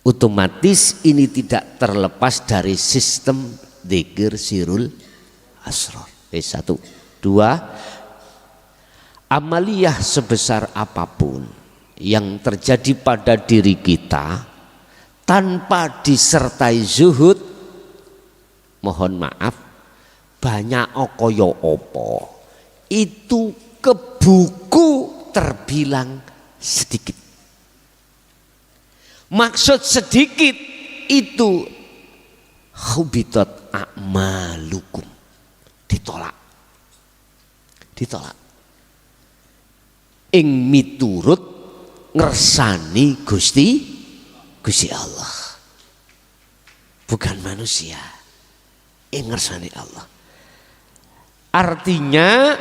Otomatis ini tidak terlepas dari sistem dzikir sirul asrar. Satu, dua, amaliyah sebesar apapun yang terjadi pada diri kita tanpa disertai zuhud, mohon maaf, banyak okoyo opo itu ke buku terbilang sedikit. Maksud sedikit itu hubitat a'malukum, ditolak. Ing miturut ngersani Gusti Allah, bukan manusia. Ing ngersani Allah. Artinya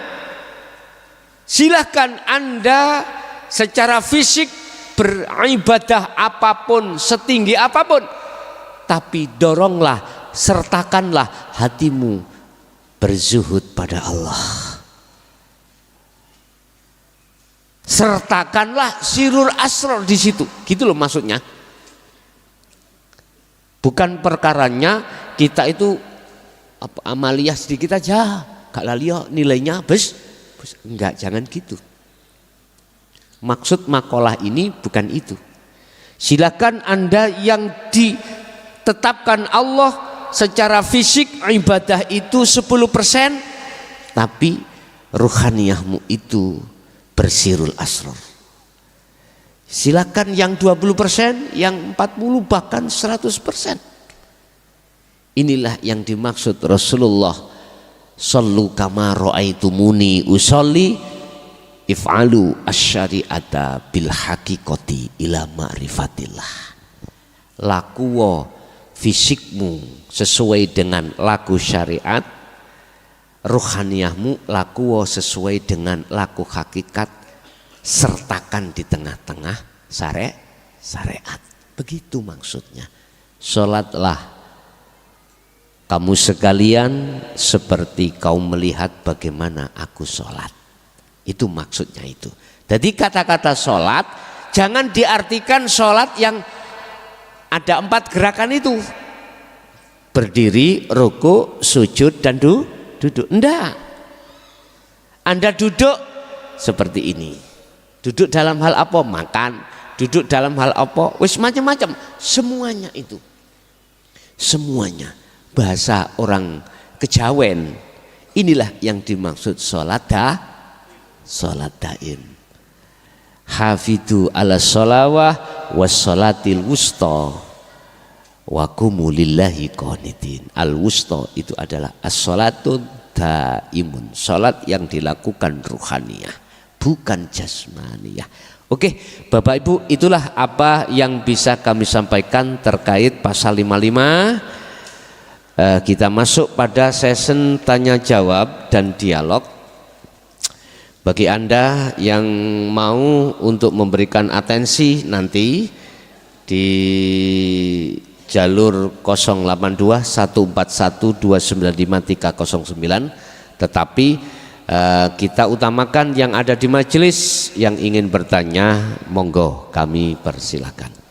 silahkan Anda secara fisik beribadah apapun, setinggi apapun, tapi doronglah, sertakanlah hatimu berzuhud pada Allah. Sertakanlah sirul asrar di situ, gitu loh maksudnya. Bukan perkaranya kita itu amaliyah sedikit aja, gak lalio nilainya enggak, jangan gitu. Maksud makalah ini bukan itu. Silakan Anda yang ditetapkan Allah secara fisik ibadah itu 10%, tapi ruhaniyahmu itu bersirul asrar. Silakan yang 20%, yang 40%, bahkan 100%. Inilah yang dimaksud Rasulullah, sallu kama ra'aitumuni usolli if'alu asyari'ata bil haqiqati ila ma'rifatillah. Lakuwo fisikmu sesuai dengan laku syariat, ruhaniyahmu lakuwo sesuai dengan laku hakikat, sertakan di tengah-tengah syariat. Begitu maksudnya. Sholatlah kamu sekalian seperti kau melihat bagaimana aku sholat. Itu maksudnya itu. Jadi kata-kata sholat jangan diartikan sholat yang ada 4 gerakan itu. Berdiri, ruku, sujud, dan duduk. Enggak. Anda duduk seperti ini. Duduk dalam hal apa? Makan. Duduk dalam hal apa? Wis macam-macam. Semuanya itu. Semuanya. Bahasa orang kejawen. Inilah yang dimaksud sholat daim. Hafidhu ala sholawah was sholatil wusta wa qumu lillahi qanitin. Al wusta itu adalah as-sholatun daimun, salat yang dilakukan ruhaniyah, bukan jasmaniyah. Oke, Bapak Ibu, itulah apa yang bisa kami sampaikan terkait pasal 55. Kita masuk pada sesi tanya jawab dan dialog. Bagi Anda yang mau untuk memberikan atensi nanti di jalur 082 141 295 309, tetapi kita utamakan yang ada di majelis. Yang ingin bertanya, monggo kami persilakan.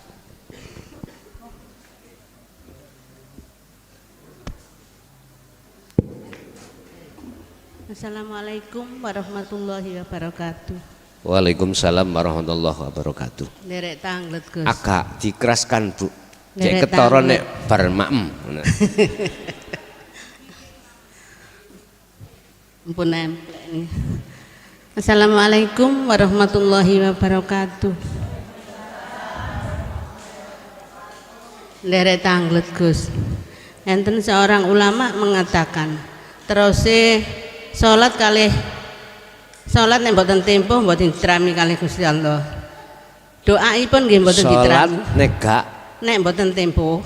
Assalamualaikum warahmatullahi wabarakatuh. Waalaikumsalam warahmatullahi wabarakatuh. Derek tanglet Gus. Agak dikeraskan Bu, cek Derek ketara tanglet. nek bar maem. Ampun nempel ini. Assalamualaikum warahmatullahi wabarakatuh. Derek tanglet Gus. Enten seorang ulama mengatakan, terusé salat nek mboten tempo mboten diterami kalih Gusti Allah. Doaipun nggih mboten diterami. Salat Nek mboten tempo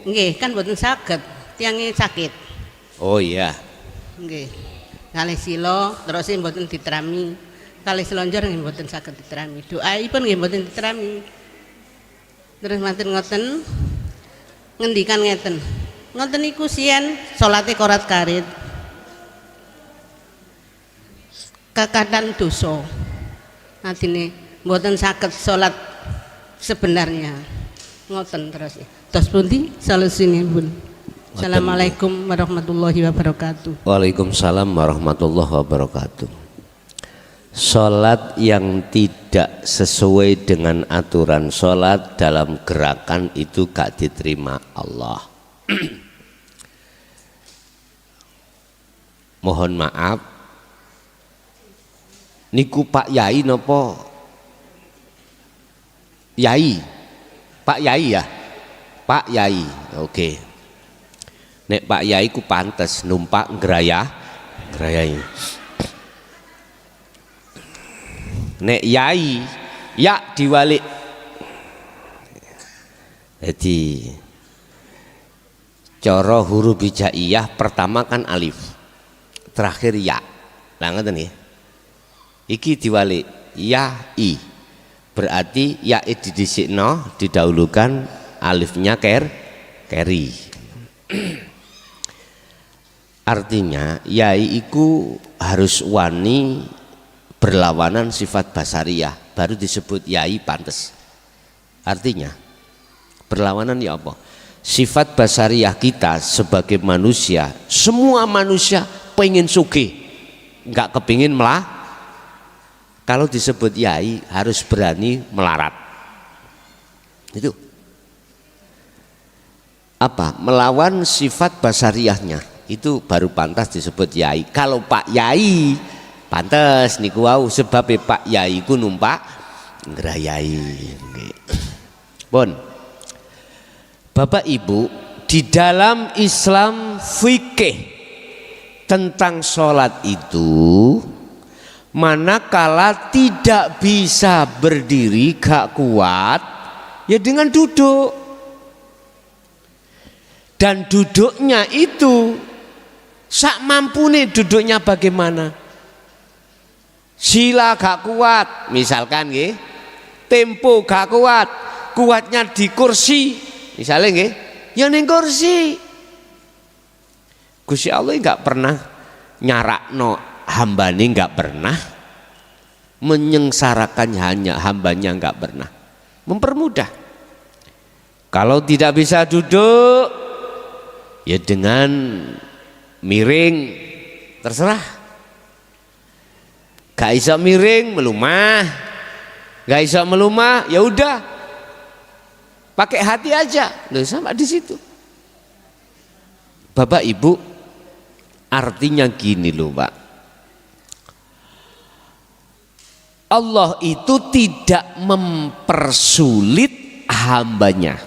nggih kan mboten saged, tiange sakit. Oh iya. Nggih. Kalih sila terus mboten diterami. Kalih selonjor nggih mboten saged diterami. Doaipun nggih mboten diterami. Terus matur ngoten ngendikan ngeten. Ngoten niku siyen salate korat karit. Kakatan dosa. Adine mboten saged salat sebenarnya. Ngoten terus. Tos pundi salusinipun. Assalamualaikum warahmatullahi wabarakatuh. Waalaikumsalam warahmatullahi wabarakatuh. Salat yang tidak sesuai dengan aturan salat dalam gerakan itu gak diterima Allah. Mohon maaf, niku Pak Yai nopo? Yai, Pak Yai ya, Pak Yai. Oke. Nek Pak Yai ku pantes numpak ngerayai. Nek Yai, ya diwalik. Jadi cara huruf hijaiyah pertama kan alif, terakhir ya. Lah ngoten nggih. Iki diwalik ya i. Berarti ya didhisikno, didahulukan, alifnya keri. Artinya yai iku harus wani berlawanan sifat basariyah baru disebut yai pantes. Artinya berlawanan ya apa? Sifat basariyah kita sebagai manusia, semua manusia pengen sugih, nggak kepingin melah. Kalau disebut yai harus berani melarat. Itu apa? Melawan sifat basariyahnya. Itu baru pantas disebut yai. Kalau Pak Yai pantas niku wau sebab Pak Yai ku numpak ngrayai. Pun Bapak Ibu, di dalam Islam fikih tentang sholat itu, manakala tidak bisa berdiri gak kuat ya dengan duduk, dan duduknya itu sak mampune. Duduknya bagaimana? Sila gak kuat misalkan nggih, tempo gak kuat, kuatnya di kursi misalnya nggih, ya ning kursi. Gusti Allah nggak pernah nyarakno hambane, nggak pernah menyengsarakan hambanya, nggak pernah mempermudah. Kalau tidak bisa duduk ya dengan miring, terserah. Gak iso miring melumah, gak iso melumah ya udah pakai hati aja. Loh, sama di situ. Bapak Ibu, artinya gini loh Pak, Allah itu tidak mempersulit hambanya,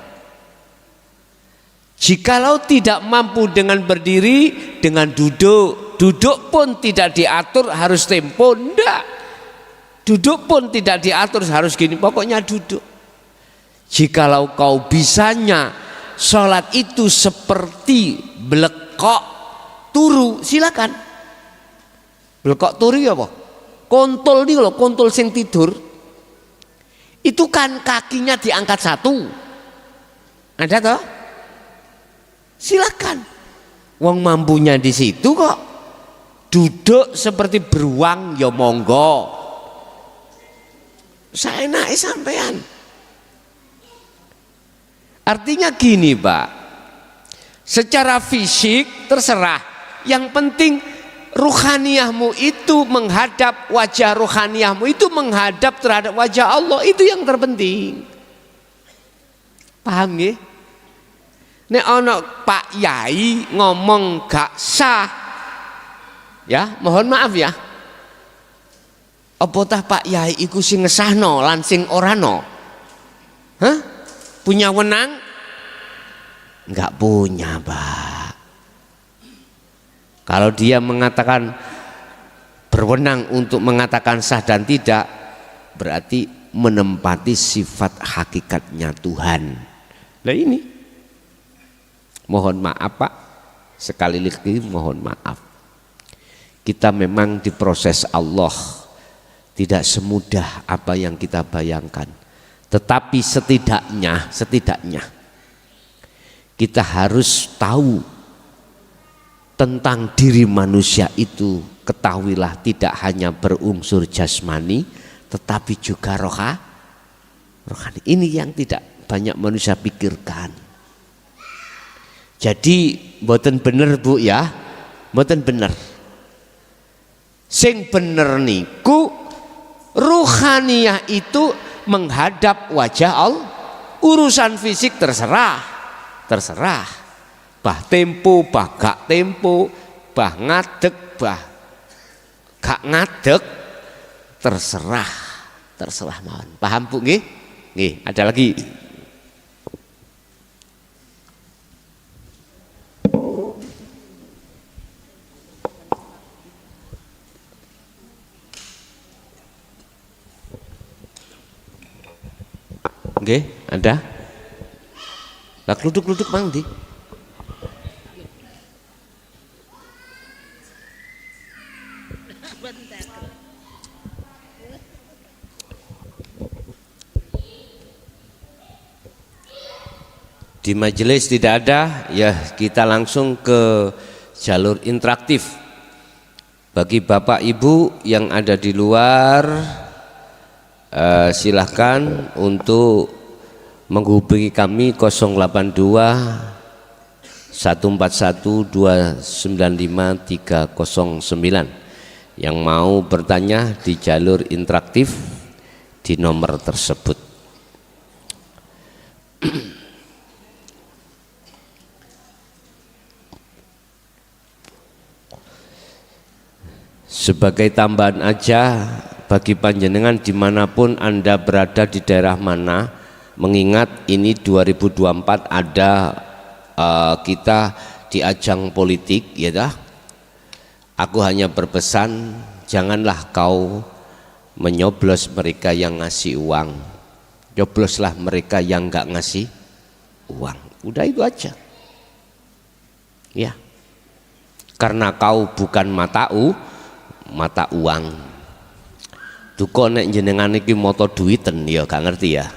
Jikalau tidak mampu dengan berdiri, dengan duduk. Duduk pun tidak diatur harus tempo, enggak. Duduk pun tidak diatur harus gini, pokoknya duduk. Jikalau kau bisanya sholat itu seperti belekok turu, silakan. Belekok turu ya apa? Kontol nih loh, kontol sing tidur. Itu kan kakinya diangkat satu. Ada toh? Silakan. Wong mampunya di situ kok. Duduk seperti beruang ya monggo. Saya naik sampean. Artinya gini, Pak. Secara fisik terserah. Yang penting ruhaniyahmu itu menghadap, wajah ruhaniyahmu itu menghadap terhadap wajah Allah, itu yang terpenting. Paham nggih? Nek ana Pak Yai ngomong gak sah, ya mohon maaf ya. Apa tah Pak Yai iku sing ngesahno lan sing ora no? Hah? Punya wenang? Enggak punya, Pak. Kalau dia mengatakan berwenang untuk mengatakan sah dan tidak, berarti menempati sifat hakikatnya Tuhan. Nah ini, mohon maaf Pak, sekali lagi mohon maaf. Kita memang diproses Allah, tidak semudah apa yang kita bayangkan. Tetapi setidaknya kita harus tahu tentang diri manusia itu. Ketahuilah tidak hanya berunsur jasmani tetapi juga rohani. Ini yang tidak banyak manusia pikirkan. Jadi mboten bener Bu ya, mboten bener. Sing bener niku ruhaniyah itu menghadap wajah Allah. Urusan fisik terserah. Bah tempo, bah gak tempo, bah ngadeg, bah gak ngadeg, terserah mawon. Paham Bu nggih? Nggih, ada lagi. Nggih, ada. Lah kluduk-kluduk mang ndi? Di majelis tidak ada, ya kita langsung ke jalur interaktif. Bagi Bapak Ibu yang ada di luar, silahkan untuk menghubungi kami 082 141 295 309 yang mau bertanya di jalur interaktif di nomor tersebut. Sebagai tambahan aja bagi panjenengan dimanapun Anda berada di daerah mana, mengingat ini 2024 ada kita di ajang politik, ya dah. Aku hanya berpesan, janganlah kau menyoblos mereka yang ngasih uang, nyobloslah mereka yang nggak ngasih uang. Udah itu aja, ya. Karena kau bukan mata uang. Duko nek jenengan iki moto duiten ya gak ngerti ya.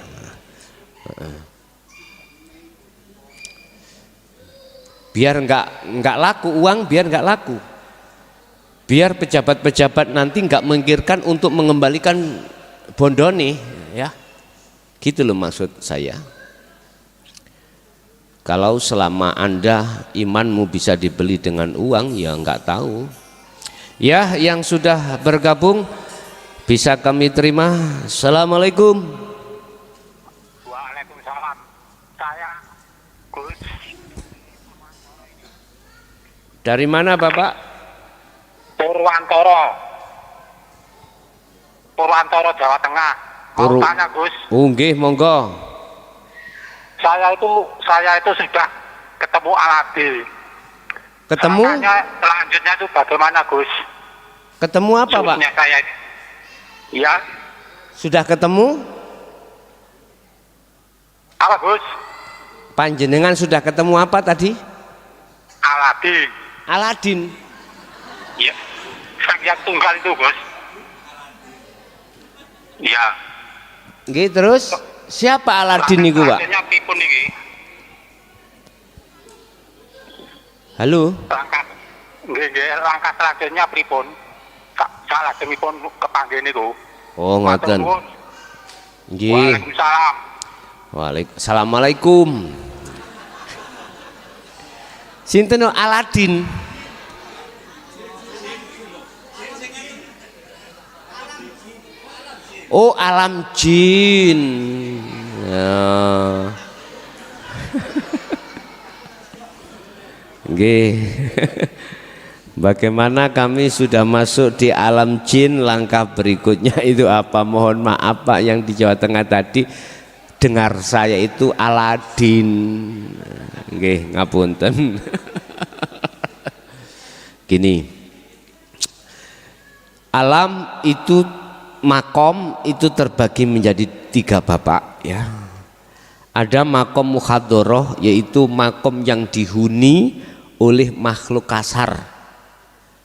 Biar enggak laku uang, biar enggak laku. Biar pejabat-pejabat nanti enggak memikirkan untuk mengembalikan bondone ya. Gitu loh maksud saya. Kalau selama Anda imanmu bisa dibeli dengan uang, ya enggak tahu. Ya, yang sudah bergabung bisa kami terima. Assalamualaikum. Waalaikumsalam. Saya Gus. Dari mana Bapak? Purwantoro, Jawa Tengah. Mau tanya Gus. Nggih, monggo. Saya itu sudah ketemu ketemu Aladi. Ketemu? Makanya selanjutnya itu bagaimana Gus? Ketemu apa Pak? Khususnya saya ini. Iya. Sudah ketemu? Apa Gus? Panjenengan sudah ketemu apa tadi? Aladi. Aladin. Iya. Yang tunggal itu Gus. Iya. Nggih, terus siapa Aladin niku Pak? Selanjutnya pripun niki? Halo? Langkah selanjutnya pripun? Salah demipun kepanggih niku. Oh, ngoten. Nggih. Waalaikumsalam. Assalamualaikum. Sinten Aladin? Oh, alam jin. Ya. Nggih. Bagaimana kami sudah masuk di alam jin, langkah berikutnya itu apa? Mohon maaf Pak, yang di Jawa Tengah tadi dengar saya itu Aladin. Nggih, ngapunten. Gini. Alam itu, makom itu terbagi menjadi 3 Bapak ya. Ada makom mukhadoroh, yaitu makom yang dihuni oleh makhluk kasar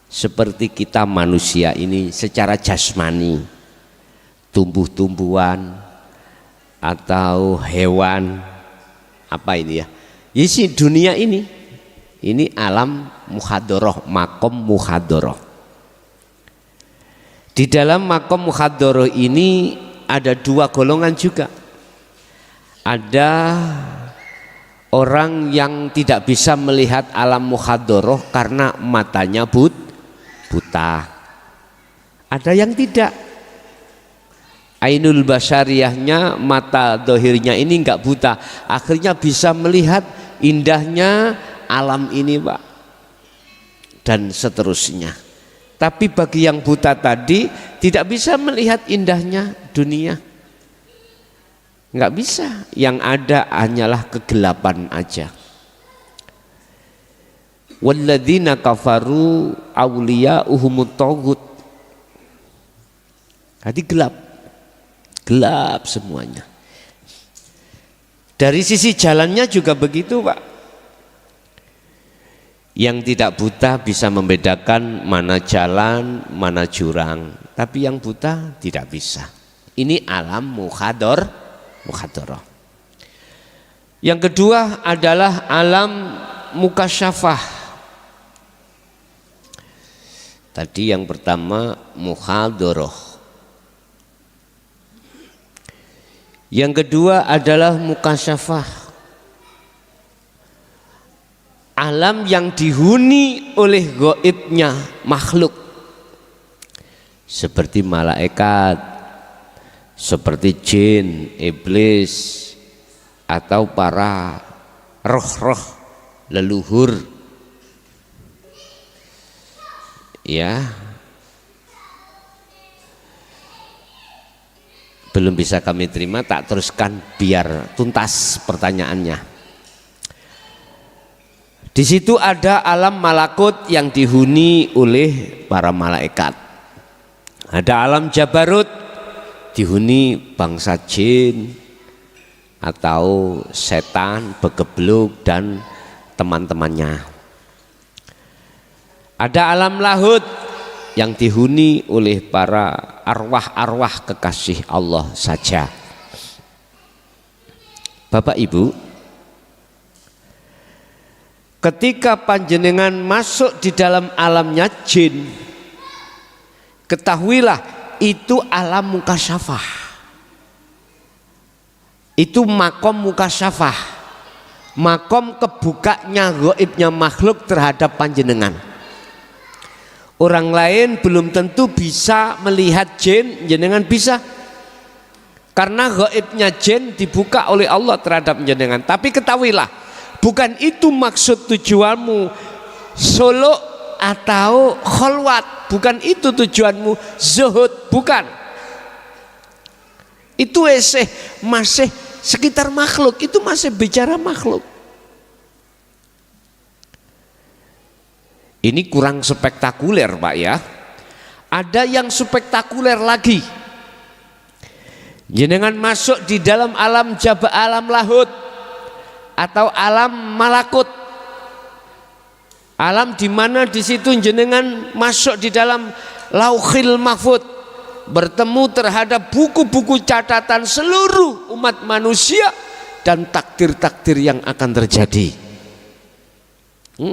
seperti kita manusia ini secara jasmani, tumbuh-tumbuhan atau hewan, apa ini ya, isi dunia ini alam mukhadoroh, makom mukhadoroh. Di dalam makom mukhadoroh ini ada 2 golongan juga. Ada orang yang tidak bisa melihat alam mukhadoroh karena matanya buta. Ada yang tidak. Ainul basyariyahnya, mata dohirnya ini enggak buta, akhirnya bisa melihat indahnya alam ini Pak, dan seterusnya. Tapi bagi yang buta tadi tidak bisa melihat indahnya dunia, enggak bisa. Yang ada hanyalah kegelapan aja. Walladzina kafaru awliya'uhumut taghut. Jadi gelap semuanya. Dari sisi jalannya juga begitu Pak. Yang tidak buta bisa membedakan mana jalan, mana jurang. Tapi yang buta tidak bisa. Ini alam mukhadoroh. Yang kedua adalah alam mukasyafah. Tadi yang pertama mukhadoroh. Yang kedua adalah mukasyafah. Alam yang dihuni oleh gaibnya makhluk. Seperti malaikat, seperti jin, iblis, atau para roh-roh leluhur. Ya, belum bisa kami terima, tak teruskan biar tuntas pertanyaannya. Di situ ada alam malakut yang dihuni oleh para malaikat. Ada alam jabarut dihuni bangsa jin atau setan, begebluk dan teman-temannya. Ada alam lahut yang dihuni oleh para arwah-arwah kekasih Allah saja. Bapak Ibu, ketika panjenengan masuk di dalam alamnya jin, ketahuilah itu alam mukasyafah. Itu makom mukasyafah, makom kebukanya gaibnya makhluk terhadap panjenengan. Orang lain belum tentu bisa melihat jin, jenengan bisa. Karena gaibnya jin dibuka oleh Allah terhadap jenengan. Tapi ketahuilah, bukan itu maksud tujuanmu solo atau kholwat, bukan itu tujuanmu zuhud, bukan. Itu masih sekitar makhluk, itu masih bicara makhluk. Ini kurang spektakuler Pak ya. Ada yang spektakuler lagi. Jenengan masuk di dalam alam jaba, alam lahut atau alam malakut. Alam di mana di situ jenengan masuk di dalam lauhil mahfud, bertemu terhadap buku-buku catatan seluruh umat manusia dan takdir-takdir yang akan terjadi.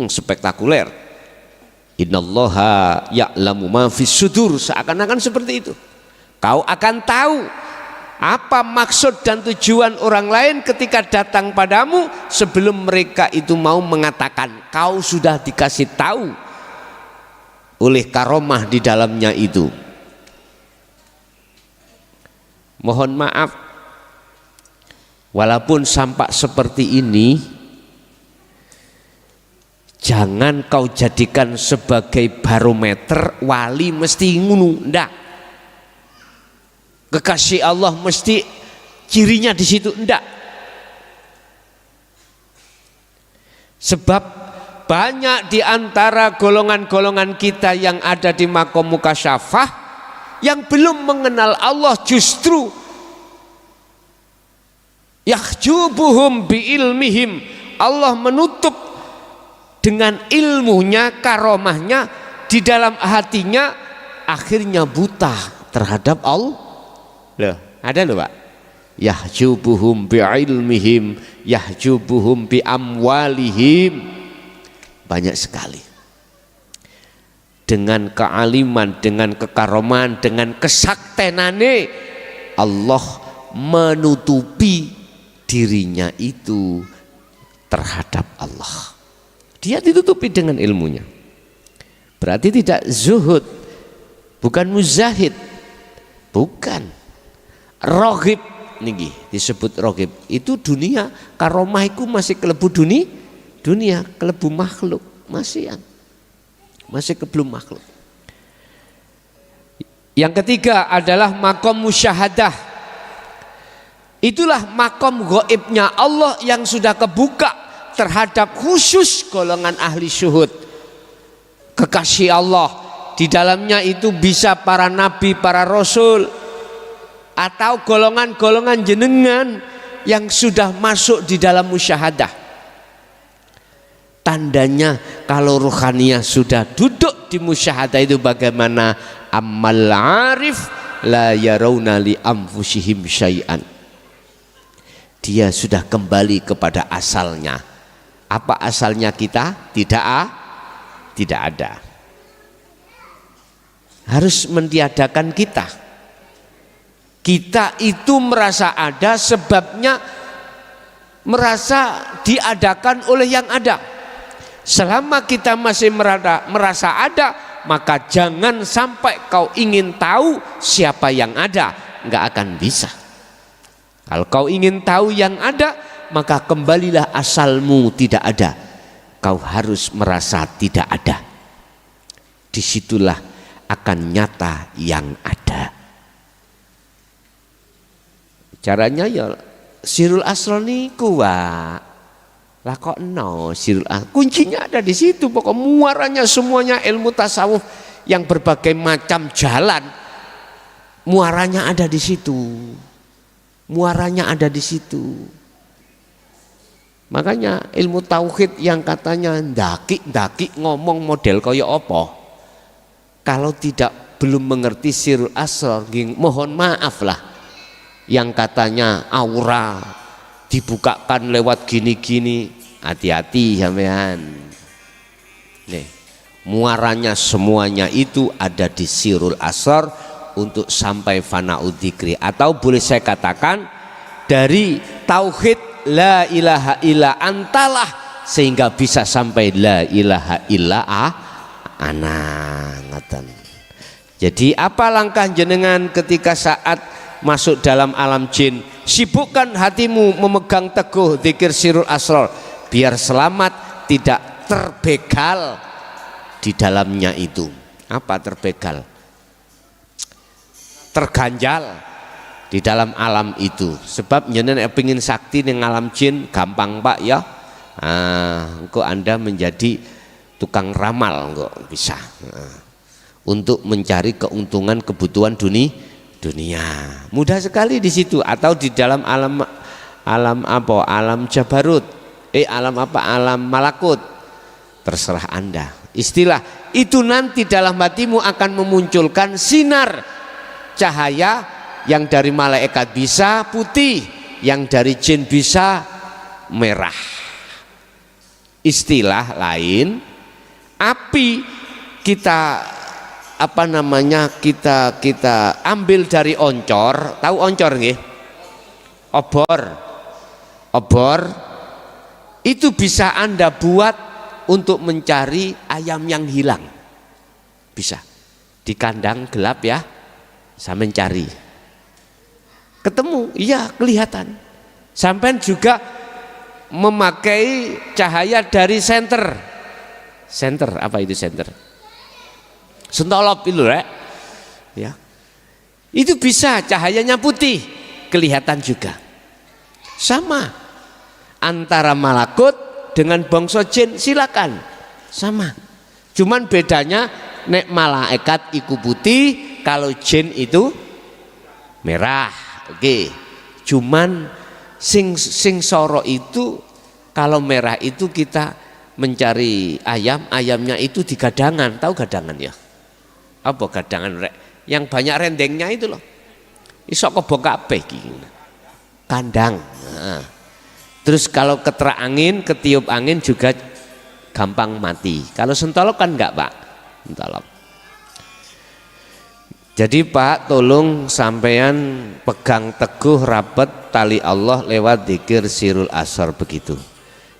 Spektakuler. Innallaha ya'lamu ma fis sudur, seakan-akan seperti itu. Kau akan tahu apa maksud dan tujuan orang lain ketika datang padamu sebelum mereka itu mau mengatakan. Kau sudah dikasih tahu oleh karomah di dalamnya itu. Mohon maaf, walaupun sampak seperti ini, jangan kau jadikan sebagai barometer wali mesti ngunu, ndak. Kekasih Allah mesti cirinya di situ, ndak. Sebab banyak di antara golongan-golongan kita yang ada di makom mukasyafah yang belum mengenal Allah, justru yahjubuhum bi ilmihim, Allah menutup dengan ilmunya, karomahnya di dalam hatinya, akhirnya buta terhadap Allah. Loh, ada loh Pak. Yahjubuhum bi ilmihim, yahjubuhum bi amwalihim. Banyak sekali. Dengan kealiman, dengan kekaroman, dengan kesaktenane, Allah menutupi dirinya itu terhadap Allah. Dia ditutupi dengan ilmunya. Berarti tidak zuhud, bukan muzahid, bukan. Roghib niki disebut roghib. Itu dunia, karomah itu masih kelebu dunia, kelebu makhluk, masih kebelum makhluk. Yang ketiga adalah makom musyahadah. Itulah makom gaibnya Allah yang sudah kebuka terhadap khusus golongan ahli syuhud, kekasih Allah. Di dalamnya itu bisa para nabi, para rasul, atau golongan-golongan jenengan yang sudah masuk di dalam musyahadah. Tandanya kalau ruhaniyah sudah duduk di musyahadah itu bagaimana? Ammal arif la yarawna li anfusihim syai'an. Dia sudah kembali kepada asalnya. Apa asalnya kita? Tidak ada. Harus mentiadakan kita. Kita itu merasa ada, sebabnya merasa diadakan oleh yang ada. Selama kita masih merasa ada, maka jangan sampai kau ingin tahu siapa yang ada, nggak akan bisa. Kalau kau ingin tahu yang ada, maka kembalilah asalmu tidak ada. Kau harus merasa tidak ada. Disitulah akan nyata yang ada. Caranya ya sirul asrar niku Pak. Lah kok sirul asrar. Kuncinya ada di situ, pokok muaranya semuanya ilmu tasawuf yang berbagai macam jalan. Muaranya ada di situ. Muaranya ada di situ. Makanya ilmu tauhid yang katanya ndaki ngomong model kaya apa. Kalau tidak belum mengerti sirul asrar, mohon maaf lah. Yang katanya aura dibukakan lewat gini-gini, hati-hati sampean. Nih, muaranya semuanya itu ada di sirul asrar untuk sampai fana'ud dzikri, atau boleh saya katakan dari tauhid la ilaha illa antalah sehingga bisa sampai la ilaha illa ana. Ngeten. Jadi apa langkah jenengan ketika saat masuk dalam alam jin? Sibukkan hatimu memegang teguh zikir sirul asrar biar selamat, tidak terbegal di dalamnya itu. Apa terbegal? Terganjal di dalam alam itu. Sebab jenengan pengen sakti ning alam jin gampang Pak ya. Engko Anda menjadi tukang ramal kok bisa. Nah, untuk mencari keuntungan kebutuhan dunia. Mudah sekali di situ, atau di dalam alam jabarut, alam malakut. Terserah Anda. Istilah itu nanti dalam hatimu akan memunculkan sinar cahaya yang dari malaikat bisa putih, yang dari jin bisa merah. Istilah lain, api kita kita ambil dari oncor. Tahu oncor nggih? Obor itu bisa Anda buat untuk mencari ayam yang hilang. Bisa di kandang gelap ya, saya mencari, ketemu, iya kelihatan. Sampai juga memakai cahaya dari senter apa itu senter? Sentolop itu ya. Itu bisa cahayanya putih, kelihatan juga. Sama antara malakut dengan bangsa jin, silakan sama. Cuman bedanya nek malaikat iku putih, kalau jin itu merah. Oke. Cuman sing soro itu kalau merah itu kita mencari ayamnya itu di gadangan. Tahu gadangan ya? Apa gadangan yang banyak rendengnya itu loh. Iso kebok kabeh iki. Kandang. Nah. Terus kalau keterak angin, ketiup angin juga gampang mati. Kalau sentolop kan enggak, Pak. Sentolop. Jadi Pak, tolong sampean pegang teguh rapat tali Allah lewat dzikir Sirul Asrar begitu.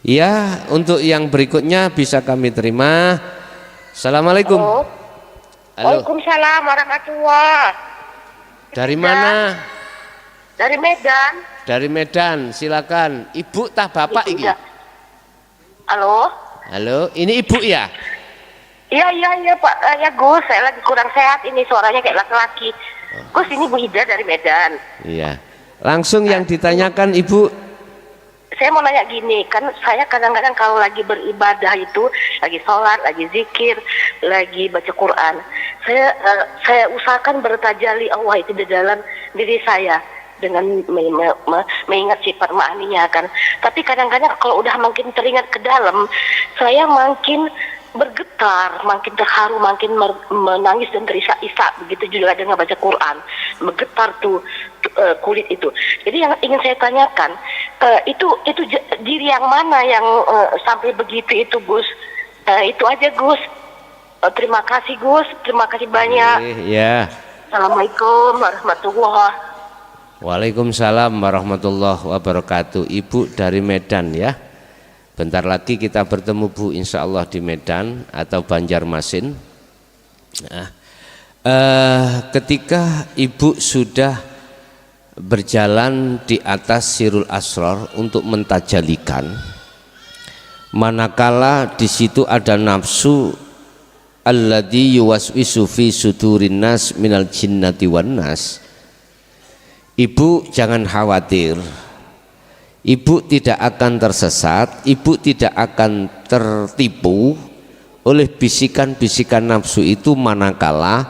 Ya, untuk yang berikutnya bisa kami terima. Assalamualaikum. Halo. Waalaikumsalam warahmatullahi. Dari mana? Dari Medan. Dari Medan, silakan. Ibu tah bapak iki? Halo. Halo, ini ibu ya? Iya Pak, ya Gus, saya lagi kurang sehat ini, suaranya kayak laki-laki. Gus, ini Bu Ida dari Medan. Iya. Langsung yang ditanyakan Ibu. Saya mau nanya gini, kan saya kadang-kadang kalau lagi beribadah itu, lagi sholat, lagi zikir, lagi baca Quran, saya usahakan bertajalli Allah itu di dalam diri saya dengan mengingat sifat ma'aninya kan. Tapi kadang-kadang kalau udah makin teringat ke dalam, saya makin bergetar, makin terharu, makin menangis dan terisak-isak. Begitu juga dengan baca Quran, bergetar tuh kulit itu. Jadi yang ingin saya tanyakan, itu diri yang mana yang sampai begitu itu Gus? Itu aja Gus. Terima kasih Gus, terima kasih banyak. Ya. Assalamualaikum warahmatullahi wabarakatuh. Waalaikumsalam warahmatullahi wabarakatuh. Ibu dari Medan ya. Bentar lagi kita bertemu Bu, insya Allah di Medan atau Banjarmasin. Nah, ketika Ibu sudah berjalan di atas Sirul Asrar untuk mentajalikan, manakala di situ ada nafsu alladzi yuwaswisu fi sudurin nas minal jinnati wan nas, Ibu jangan khawatir. Ibu tidak akan tersesat, ibu tidak akan tertipu oleh bisikan-bisikan nafsu itu manakala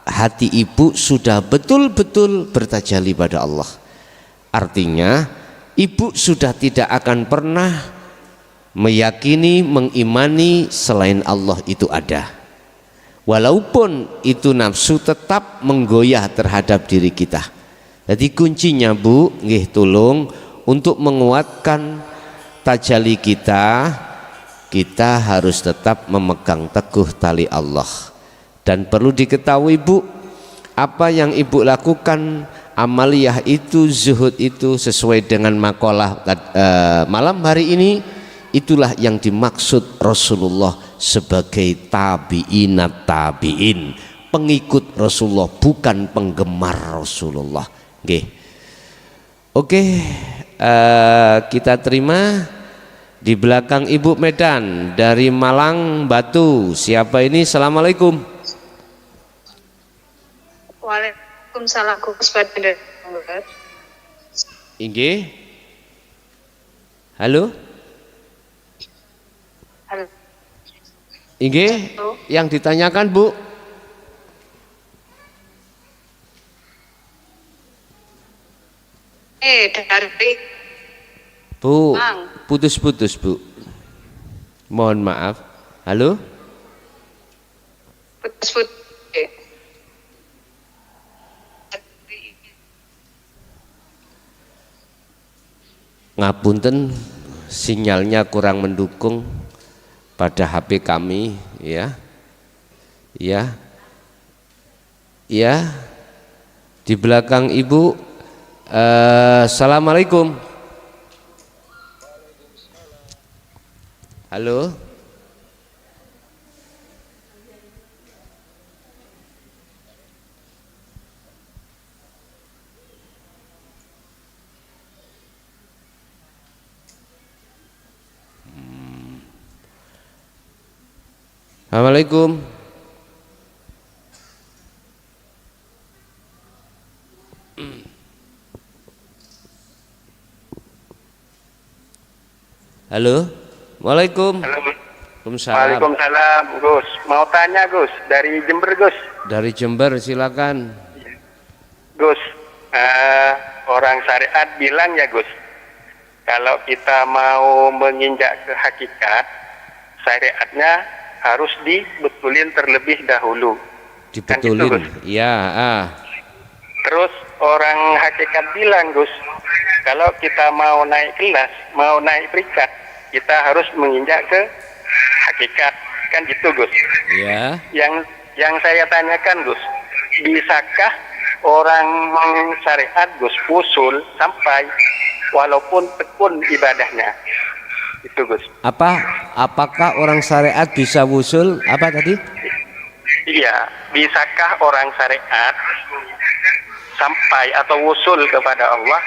hati ibu sudah betul-betul bertajalli pada Allah. Artinya ibu sudah tidak akan pernah meyakini, mengimani selain Allah itu ada. Walaupun itu nafsu tetap menggoyah terhadap diri kita. Jadi kuncinya Bu, nggih tolong untuk menguatkan tajalli kita harus tetap memegang teguh tali Allah. Dan perlu diketahui Bu, apa yang Ibu lakukan amaliyah itu, zuhud itu sesuai dengan makalah malam hari ini, itulah yang dimaksud Rasulullah sebagai tabi'inat tabi'in, pengikut Rasulullah, bukan penggemar Rasulullah. Nggih. Oke, kita terima di belakang Ibu Medan dari Malang Batu. Siapa ini? Assalamualaikum. Waalaikumsalam Gus Badan. Inggih. Halo. Halo. Inggih, yang ditanyakan Bu. Dari Bu, Bang. putus-putus Bu. Mohon maaf. Halo? putus-putus. Ngapunten, sinyalnya kurang mendukung pada HP kami, ya. Ya. Ya. Di belakang Ibu. Assalamualaikum. Halo. Assalamualaikum. Halo. Waalaikum. Halo. Waalaikumsalam. Waalaikumsalam, Gus. Mau tanya, Gus, dari Jember, Gus. Dari Jember, silakan. Gus, orang syariat bilang ya, Gus, kalau kita mau menginjak ke hakikat, syariatnya harus dibetulin terlebih dahulu. Dibetulin. Kan gitu, Gus? Iya, Terus orang hakikat bilang, Gus, kalau kita mau naik kelas, mau naik peringkat, kita harus menginjak ke hakikat. Kan gitu, Gus. Iya. Yang saya tanyakan, Gus, bisakah orang syariat, Gus, usul sampai walaupun tekun ibadahnya? Itu, Gus. Apakah orang syariat bisa wusul? Apa tadi? Iya, bisakah orang syariat sampai atau wusul kepada Allah,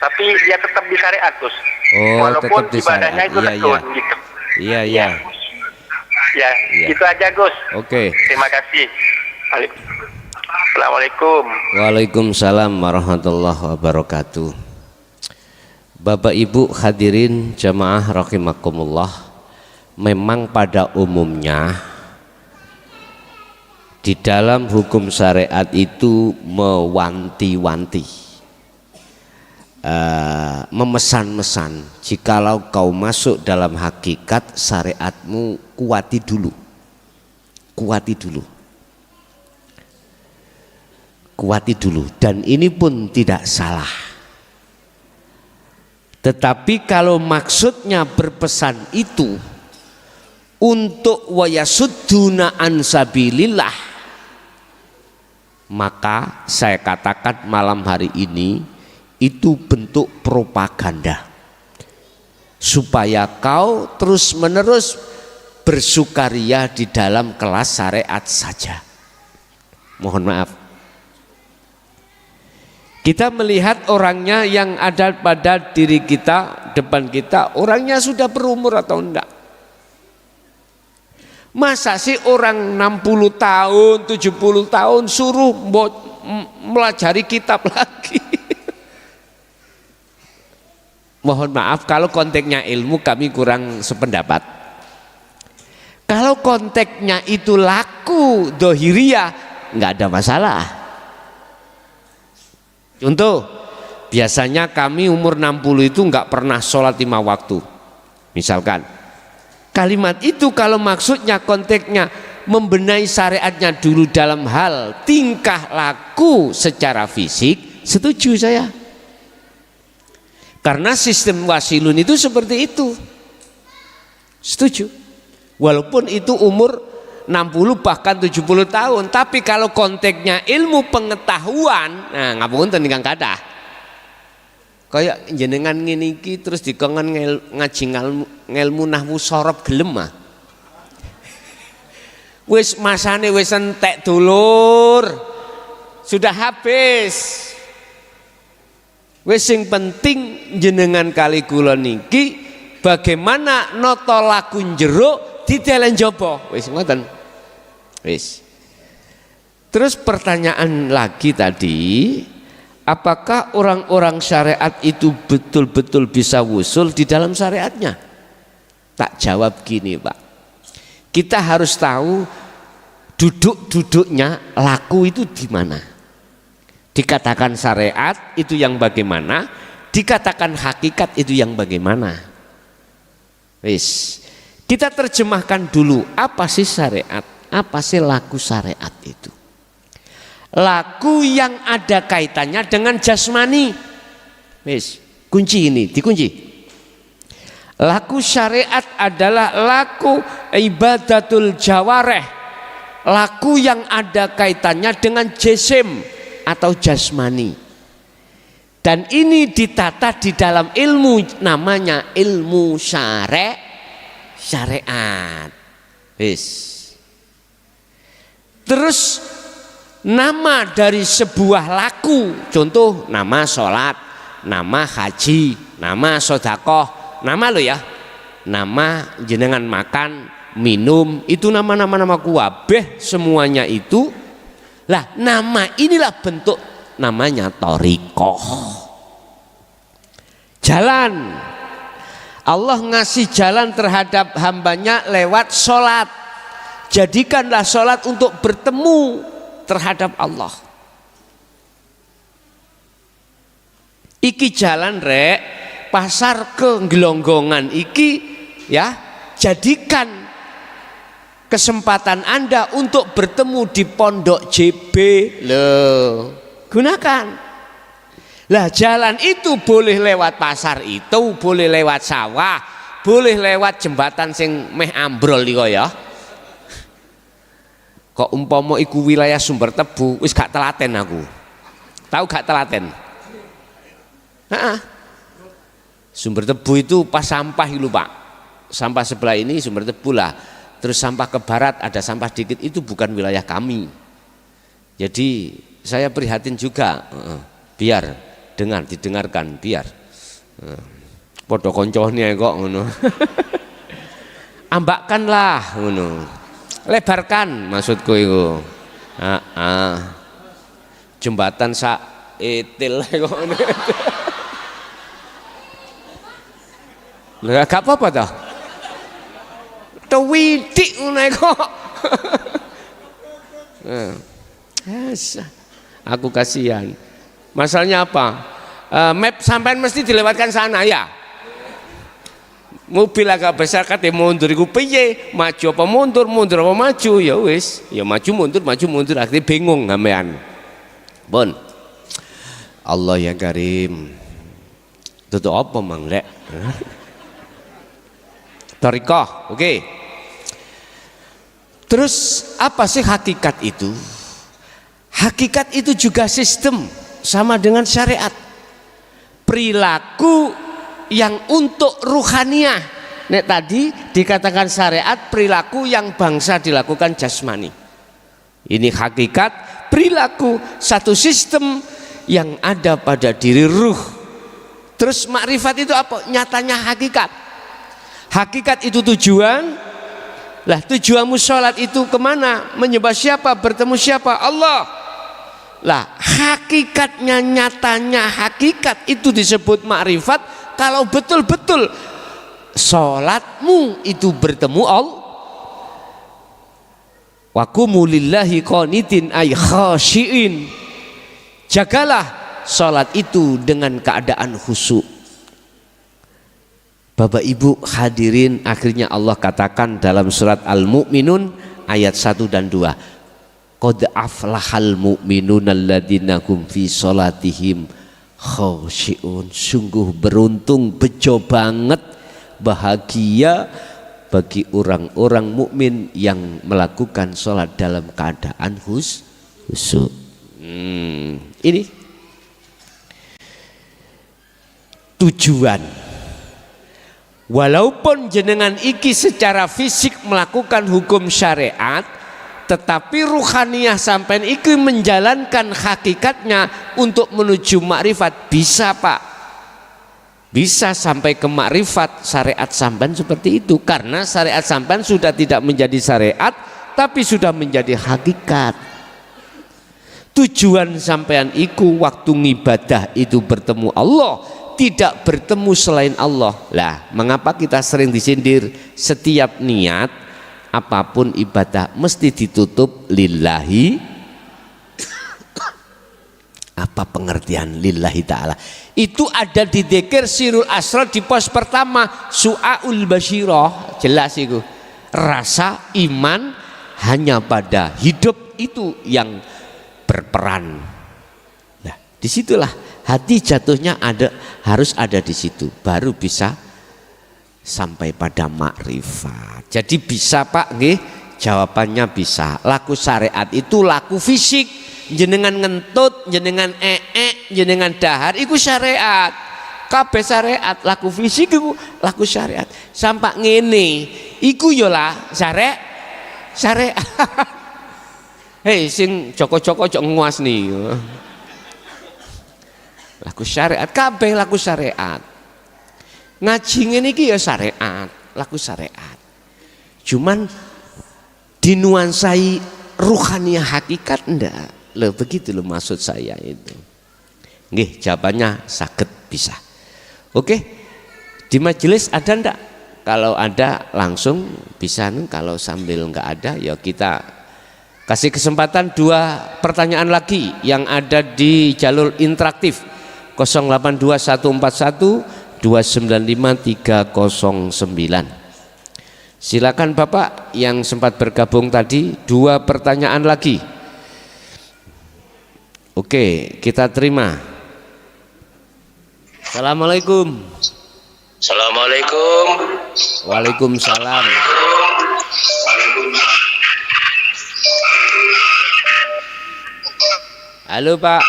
tapi dia tetap di syariat, Gus. Oh, Walaupun tetap di ibadahnya syariat. itu Iya, tekun, iya. gitu. Iya, iya. Ya, Iya. itu aja, Gus. Oke. Terima kasih. Assalamualaikum. Waalaikumsalam warahmatullahi wabarakatuh. Bapak Ibu hadirin jamaah rahimakumullah, memang pada umumnya di dalam hukum syariat itu mewanti-wanti, memesan-mesan, jikalau kau masuk dalam hakikat syariatmu, kuati dulu, dan ini pun tidak salah. Tetapi kalau maksudnya berpesan itu untuk wayasudduna an sabilillah, maka saya katakan malam hari ini itu bentuk propaganda supaya kau terus menerus bersukaria di dalam kelas syariat saja. Mohon maaf, kita melihat orangnya yang ada pada diri kita, depan kita, orangnya sudah berumur atau enggak. Masa sih orang 60 tahun, 70 tahun suruh melajari kitab lagi? Mohon maaf kalau konteksnya ilmu kami kurang sependapat. Kalau konteksnya itu laku dohiriyah, nggak ada masalah. Contoh, biasanya kami umur 60 itu nggak pernah sholat 5 waktu. Misalkan, kalimat itu kalau maksudnya konteksnya membenahi syariatnya dulu dalam hal tingkah laku secara fisik, setuju saya. Karena sistem wasilun itu seperti itu. Setuju. Walaupun itu umur 60 bahkan 70 tahun, tapi kalau konteksnya ilmu pengetahuan, nah ngapunten ingkang kathah. Kayak jenengan ngene iki terus dikongkon ngaji ngelmu nahwu sorop gelem ah. Wis masane wis entek dulur. Sudah habis. Wis sing penting jenengan kali kula niki bagaimana nata laku njero ditelen jaba. Wis ngoten. Wis. Terus pertanyaan lagi tadi, apakah orang-orang syariat itu betul-betul bisa wusul di dalam syariatnya? Tak jawab gini, Pak. Kita harus tahu duduk-duduknya laku itu di mana. Dikatakan syariat itu yang bagaimana, dikatakan hakikat itu yang bagaimana. Wis, kita terjemahkan dulu apa sih syariat, apa sih laku syariat itu. Laku yang ada kaitannya dengan jasmani. Wis, kunci ini, dikunci. Laku syariat adalah laku ibadatul jawareh, laku yang ada kaitannya dengan jisim atau jasmani. Dan ini ditata di dalam ilmu, namanya ilmu syariat. Wis. Terus nama dari sebuah laku, contoh nama sholat, nama haji, nama sodakoh, nama lo ya, nama jenengan makan, minum, itu nama kuabeh semuanya itu. Lah nama inilah bentuk namanya thariqah. Jalan. Allah ngasih jalan terhadap hambanya lewat sholat. Jadikanlah sholat untuk bertemu terhadap Allah. Iki jalan rek, pasar ke Gelonggongan iki ya, jadikan kesempatan Anda untuk bertemu di pondok JB, loh, gunakan. Lah jalan itu boleh lewat pasar itu, boleh lewat sawah, boleh lewat jembatan sing meh ambrol iki ya. Kok umpama iku wilayah Sumber Tebu, wis gak telaten aku. Tahu gak telaten? Sumber Tebu itu pas sampah itu Pak, sampah sebelah ini Sumber Tebu lah, terus sampah ke barat ada sampah dikit, itu bukan wilayah kami. Jadi saya prihatin juga, biar didengarkan biar podo koncone kok ngono. Ambakkanlah ngono, lebarkan maksudku itu. Jembatan sak etil kok ngono. Lah gak apa-apa toh. Tewidik ngono kok. Aku kasihan. Masalahnya apa? Map sampean mesti dilewatkan sana ya. Mobil agak besar kate mundur iku piye? Maju apa mundur? Mundur apa maju? Ya wis, ya maju mundur akhirnya bingung sampean. Bon. Allah ya Karim. Tutu apa mang rek? Thariqah, oke. Terus apa sih hakikat itu? Hakikat itu juga sistem, sama dengan syariat. Perilaku yang untuk ruhaniyah. Nek tadi dikatakan syariat perilaku yang bangsa dilakukan jasmani. Ini hakikat perilaku satu sistem yang ada pada diri ruh. Terus makrifat itu apa? Nyatanya hakikat. Hakikat itu tujuan. Lah tujuanmu sholat itu kemana? Menyembah siapa? Bertemu siapa? Allah. Lah hakikatnya, nyatanya hakikat itu disebut makrifat kalau betul-betul sholatmu itu bertemu Allah. Wa qumu lillahi qanitin ay khashiin. Jagalah sholat itu dengan keadaan khusyuk. Bapak Ibu hadirin, akhirnya Allah katakan dalam surat Al-Mu'minun ayat 1 dan 2. Qad aflahal mu'minun alladzina hum fi sholatihim khashi'un. Sungguh beruntung, bejo banget, bahagia bagi orang-orang mukmin yang melakukan sholat dalam keadaan khusyuk. Ini tujuan. Walaupun jenengan iki secara fisik melakukan hukum syariat, tetapi ruhaniyah sampean iki menjalankan hakikatnya untuk menuju makrifat, bisa Pak, bisa sampai ke makrifat. Syariat sampean seperti itu, karena syariat sampean sudah tidak menjadi syariat tapi sudah menjadi hakikat. Tujuan sampean iku waktu ngibadah itu bertemu Allah, tidak bertemu selain Allah. Lah mengapa kita sering disindir? Setiap niat apapun ibadah mesti ditutup lillahi. Apa pengertian lillahi ta'ala? Itu ada di dzikir Sirul Asrar di pos pertama, Su'aul Basyirah, jelas itu. Rasa iman hanya pada hidup itu yang berperan. Nah, disitulah hati jatuhnya harus ada di situ, baru bisa sampai pada makrifat. Jadi bisa Pak nggih? Jawabannya bisa. Laku syariat itu laku fisik, jenengan ngentut, jenengan jenengan dahar iku syariat. Kabeh syariat, laku fisik iku laku syariat. Sampak ngene iku ya lah syariat. Hei sing joko-joko cok nguas nih. Laku syariat, kabeh laku syariat. Ngaji ngene iki ya syariat, laku syariat. Cuman dinuansai ruhaniyah hakikat ndak. Loh begitu loh maksud saya itu. Nggih, jawabannya saged bisa. Oke. Di majelis ada ndak? Kalau ada langsung bisa, kalau sambil enggak ada ya kita kasih kesempatan 2 pertanyaan lagi yang ada di jalur interaktif 082141 295 309. Silakan Bapak yang sempat bergabung tadi, 2 pertanyaan lagi. Oke, kita terima. Assalamualaikum. Assalamualaikum. Waalaikumsalam. Halo Pak.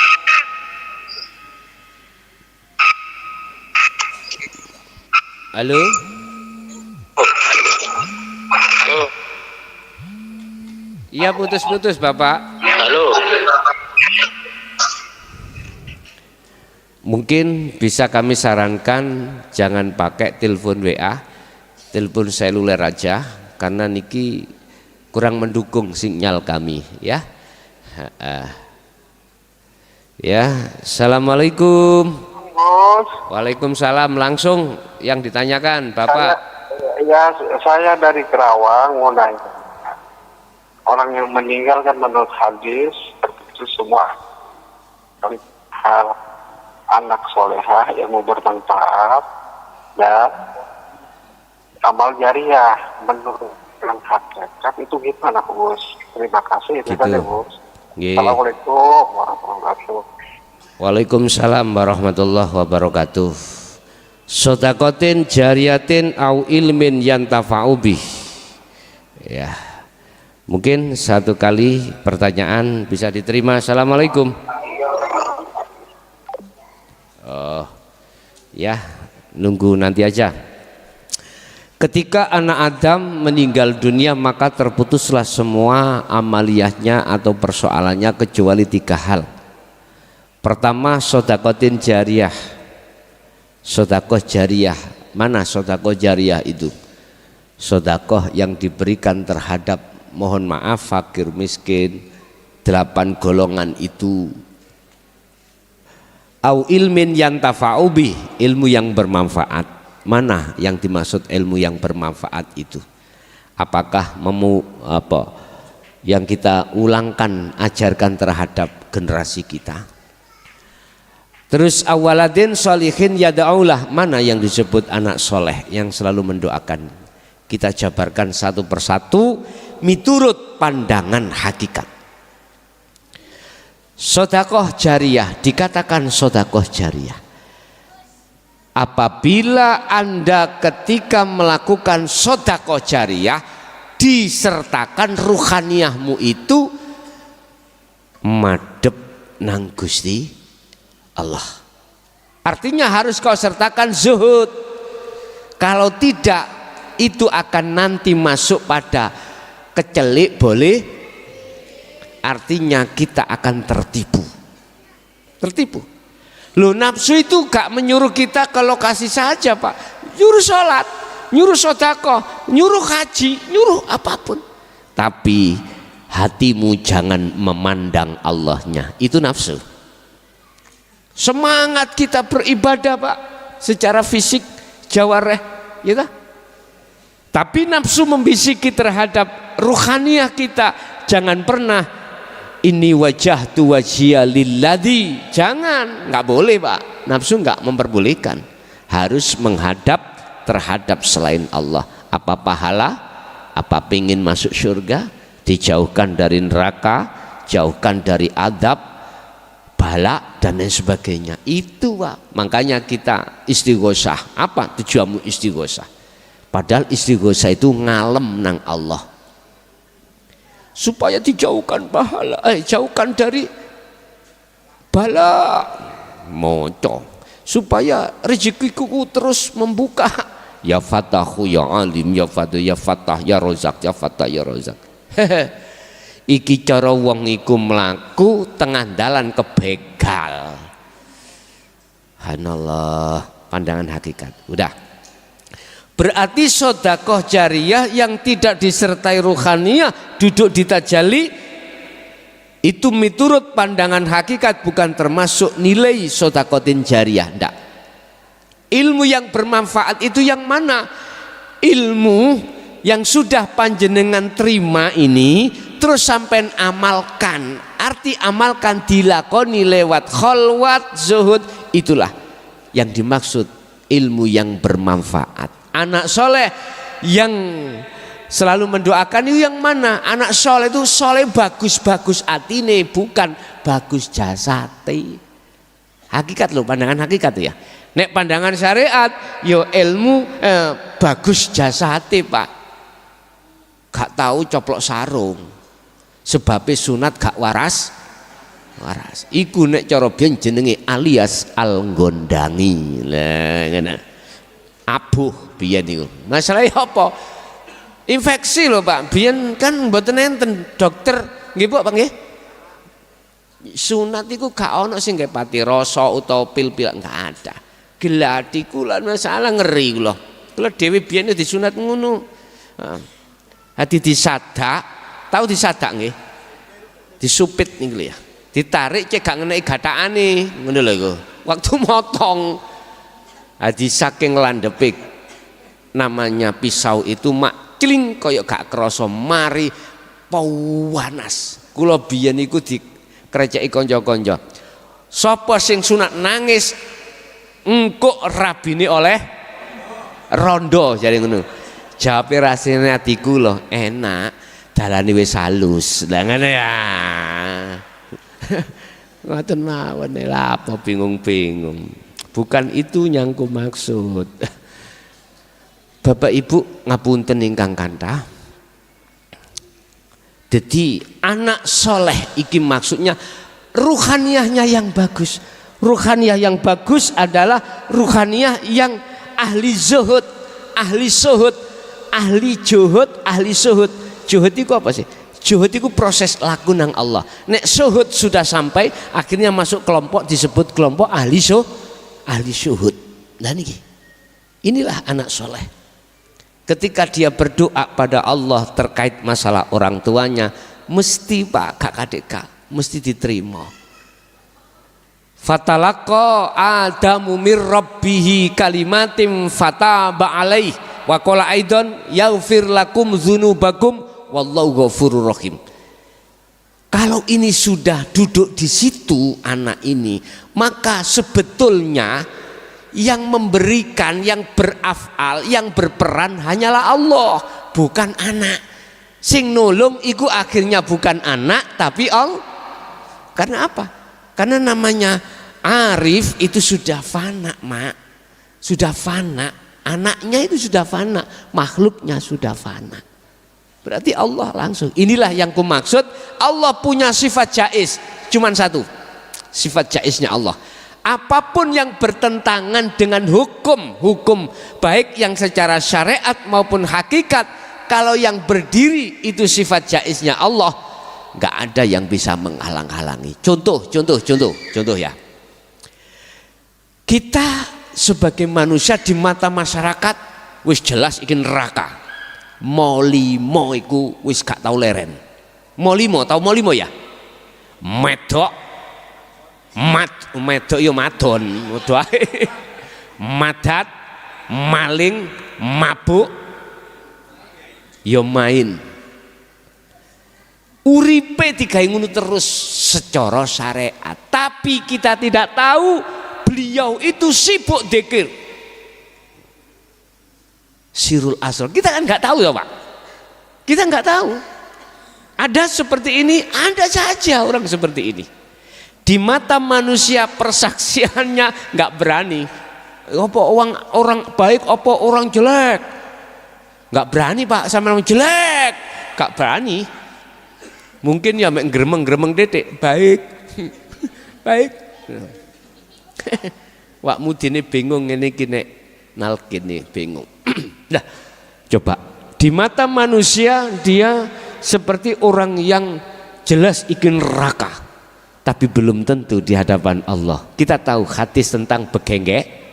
Halo. Iya putus-putus Bapak. Halo. Mungkin bisa kami sarankan jangan pakai telepon WA, telepon seluler aja, karena niki kurang mendukung sinyal kami ya. Ya, assalamualaikum. Waalaikumsalam. Langsung yang ditanyakan Bapak. Saya dari Kerawang mau nanya. Orang yang meninggal kan menurut hadis itu semua hal anak solehah yang mau bermanfaat dan amal jariah menurut hakikat itu gimana Gus? Terima kasih itu gitu. Gus. Yeah. Assalamualaikum warahmatullahi wabarakatuh. Waalaikumsalam warahmatullahi wabarakatuh. Sodakotin jariyatin au ilmin yantafa'u bih. Ya. Mungkin satu kali pertanyaan bisa diterima. Assalamualaikum. Oh, ya, nunggu nanti aja. Ketika anak Adam meninggal dunia maka terputuslah semua amaliyahnya atau persoalannya kecuali 3 hal. Pertama, sodakotin jariyah. Sodakoh jariyah. Mana sodakoh jariyah itu? Sodakoh yang diberikan terhadap, mohon maaf, fakir miskin, 8 golongan itu. Au ilmin yantafa'u bih, ilmu yang bermanfaat. Mana yang dimaksud ilmu yang bermanfaat itu? Apakah yang kita ulangkan, ajarkan terhadap generasi kita? Terus awaladin sholihin yada'ulah, mana yang disebut anak soleh yang selalu mendoakan? Kita jabarkan satu persatu miturut pandangan hakikat. Sodakoh jariyah, dikatakan sodakoh jariyah apabila Anda ketika melakukan sodakoh jariyah disertakan ruhaniyahmu itu madep nang Gusti Allah. Artinya harus kau sertakan zuhud. Kalau tidak, itu akan nanti masuk pada kecelik boleh. Artinya kita akan tertipu. Loh, nafsu itu gak menyuruh kita ke lokasi saja Pak. Nyuruh sholat, nyuruh sedekah, nyuruh haji, nyuruh apapun. Tapi hatimu jangan memandang Allahnya. Itu nafsu. Semangat kita beribadah Pak, secara fisik, jawareh, ya tak? Tapi nafsu membisiki terhadap ruhaniyah kita, jangan pernah ini wajah tu wajhiya lilladzi, jangan, nggak boleh Pak. Nafsu nggak memperbolehkan, harus menghadap terhadap selain Allah. Apa pahala, apa pingin masuk surga, dijauhkan dari neraka, jauhkan dari adab, bala dan lain sebagainya. Itu Pak. Makanya kita istighosah. Apa tujuanmu istighosah? Padahal istighosah itu ngalem nang Allah, supaya dijauhkan pahala, jauhkan dari bala, moco, supaya rezekiku terus membuka. Ya Fatahu ya Alim, ya Fatu ya Fatah ya Rozak, ya Fatah ya Rozak. Iki cara wong iku mlaku tengah dalan kebegal. Hanallah, pandangan hakikat. Udah. Berarti sedekah jariyah yang tidak disertai ruhaniyah, duduk di tajalli, itu miturut pandangan hakikat bukan termasuk nilai sedekatin jariyah. Enggak. Ilmu yang bermanfaat itu yang mana? Ilmu yang sudah panjenengan terima ini terus sampai amalkan. Arti amalkan dilakoni lewat kholwat zuhud, itulah yang dimaksud ilmu yang bermanfaat. Anak soleh yang selalu mendoakan itu yang mana? Anak soleh itu soleh bagus-bagus atine, bukan bagus jasate. Hakikat loh, pandangan hakikat ya. Nek pandangan syariat yo ilmu bagus jasate Pak. Gak tahu coplok sarung, sebabnya sunat gak waras. Iku nek cara biyen jenenge alias al-gondangi. Lah ngene. Abuh biyen niku. Masalahnya apa? Infeksi loh Pak. Biyen kan mboten enten dokter nggih Pak nggih. Sunat iku gak ono sing nggih pati rasa utawa pil-pil, enggak ada. Gelati kula masalah ngeri kula. Kula dhewe biyen disunat ngono. Hati disadak, tahu disadak nggih? Disupit niku ya. Ditarik cek gak ngeneki gathakane, ngono lho iku. Waktu motong Hadi saking landepik namanya pisau itu mak cling koyok gak kerasa mari pawanas. Kula biyen iku dikreceki kanca-kanca. Sapa sing sunat nangis engkok rabine oleh rondo jare ngono. Jawabe rasane ati kula enak, dalane wis halus. Lah ngene ya. Ngoten mawon lha apa bingung-bingung. Bukan itu yang ku maksud. Bapak Ibu ngapunten ingkang kathah. Jadi anak soleh iki maksudnya ruhaniyahnya yang bagus. Ruhaniyah yang bagus adalah ruhaniyah yang ahli zuhud, ahli suhud, ahli juhud, ahli suhud. Juhud itu apa sih? Juhud itu proses laku nang Allah. Nek suhud sudah sampai, akhirnya masuk kelompok disebut kelompok ahli syuhud. Nah inilah anak soleh. Ketika dia berdoa pada Allah terkait masalah orang tuanya, mesti Pak kakak mesti diterima. Fatalaqa Adamu mir rabbihi kalimatim fataba alaih wa qala aidan yaghfir lakum dzunubakum wallahu ghafurur rahim. Kalau ini sudah duduk di situ anak ini, maka sebetulnya yang memberikan, yang berafal, yang berperan hanyalah Allah, bukan anak. Sing nulung iku akhirnya bukan anak tapi Allah. Karena apa? Karena namanya arif itu sudah fana, Mak. Sudah fana. Anaknya itu sudah fana, makhluknya sudah fana. Berarti Allah langsung. Inilah yang kumaksud. Allah punya sifat jaiz, cuman satu. Sifat jaiznya Allah. Apapun yang bertentangan dengan hukum baik yang secara syariat maupun hakikat, kalau yang berdiri itu sifat jaiznya Allah, nggak ada yang bisa menghalang-halangi. Contoh ya. Kita sebagai manusia di mata masyarakat wis jelas iki neraka. Molimo iku wis gak tau leren. Molimo, tau molimo ya? Medok yo madon, madat, maling, mabuk, ya main. Uripe digawe ngono terus secara syariat. Tapi kita tidak tahu beliau itu sibuk dzikir. Sirul asrar. Kita kan nggak tahu ya Pak. Kita nggak tahu. Ada seperti ini, ada saja orang seperti ini. Di mata manusia persaksiannya nggak berani. Apa orang baik, apa orang jelek? Nggak berani Pak sama orang jelek. Nggak berani. Mungkin ya gremeng-gremeng detik baik. Baik. Wak mudine bingung ngene iki nek nalkine bingung. Nah, coba di mata manusia dia seperti orang yang jelas ingin neraka, tapi belum tentu di hadapan Allah. Kita tahu hadis tentang begenggek.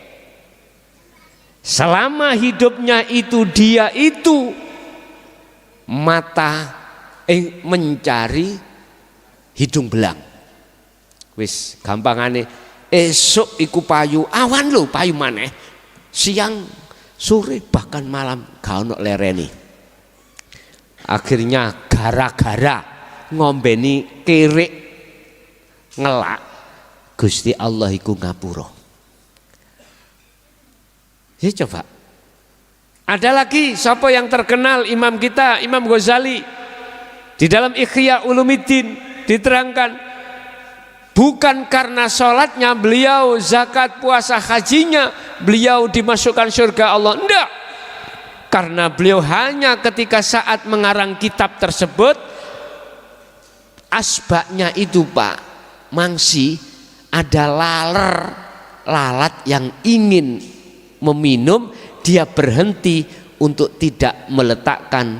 Selama hidupnya itu dia itu mata mencari hidung belang. Wis gampangane esuk iku payu awan lho payu maneh. Siang sore bahkan malam gak ono lereni. Akhirnya gara-gara ngombeni kirik ngelak Gusti Allah iku ngapura. Ya coba. Ada lagi siapa yang terkenal imam kita Imam Ghazali di dalam Ihya Ulumuddin diterangkan bukan karena sholatnya beliau, zakat, puasa, hajinya beliau dimasukkan surga Allah, enggak. Karena beliau hanya ketika saat mengarang kitab tersebut asbaknya itu Pak Mangsi ada lalat yang ingin meminum, dia berhenti untuk tidak meletakkan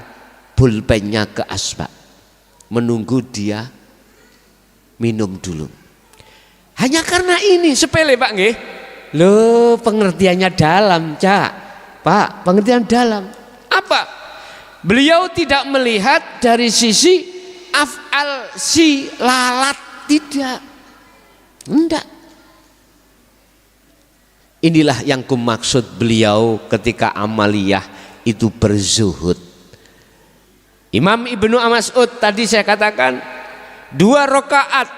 pulpennya ke asbak, menunggu dia minum dulu. Hanya karena ini sepele Pak nggih. Loh pengertiannya dalam Cak. Pak, pengertian dalam. Apa? Beliau tidak melihat dari sisi af'al si lalat, tidak. Enggak. Inilah yang kumaksud beliau ketika amaliyah itu berzuhud. Imam Ibnu Mas'ud tadi saya katakan 2 rakaat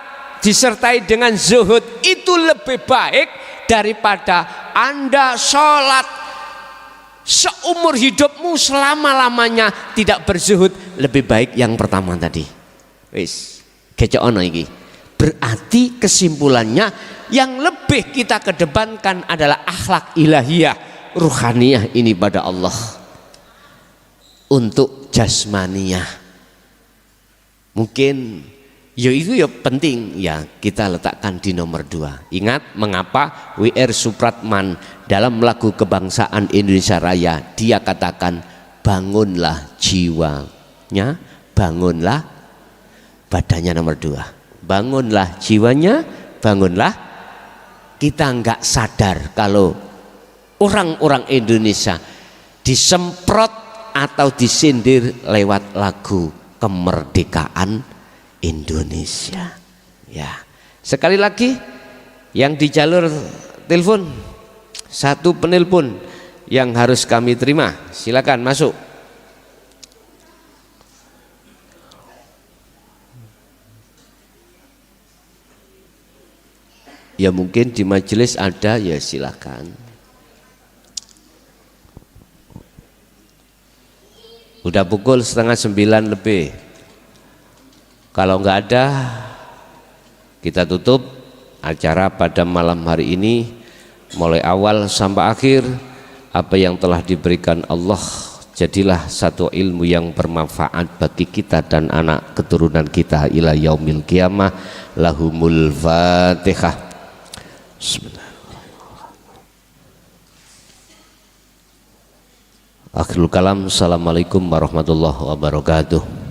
disertai dengan zuhud itu lebih baik daripada Anda sholat seumur hidupmu selama-lamanya tidak berzuhud. Lebih baik yang pertama tadi. Wis, keceono iki. Berarti kesimpulannya yang lebih kita kedepankan adalah akhlak ilahiyah, ruhaniyah ini pada Allah. Untuk jasmaniyah mungkin ya itu ya penting ya kita letakkan di nomor 2. Ingat mengapa W.R. Supratman dalam lagu kebangsaan Indonesia Raya dia katakan bangunlah jiwanya, bangunlah badannya. Nomor 2, bangunlah jiwanya, bangunlah. Kita nggak sadar kalau orang-orang Indonesia disemprot atau disindir lewat lagu kemerdekaan Indonesia. Ya, sekali lagi yang di jalur telepon 1 penelpon yang harus kami terima. Silakan masuk. Ya mungkin di majelis ada, ya silakan. Udah pukul 8:30 lebih. Kalau nggak ada, kita tutup acara pada malam hari ini. Mulai awal sampai akhir, apa yang telah diberikan Allah jadilah satu ilmu yang bermanfaat bagi kita dan anak keturunan kita ila yaumil qiyamah. Lahumul Fatihah. Akhirul kalam. Assalamualaikum warahmatullahi wabarakatuh.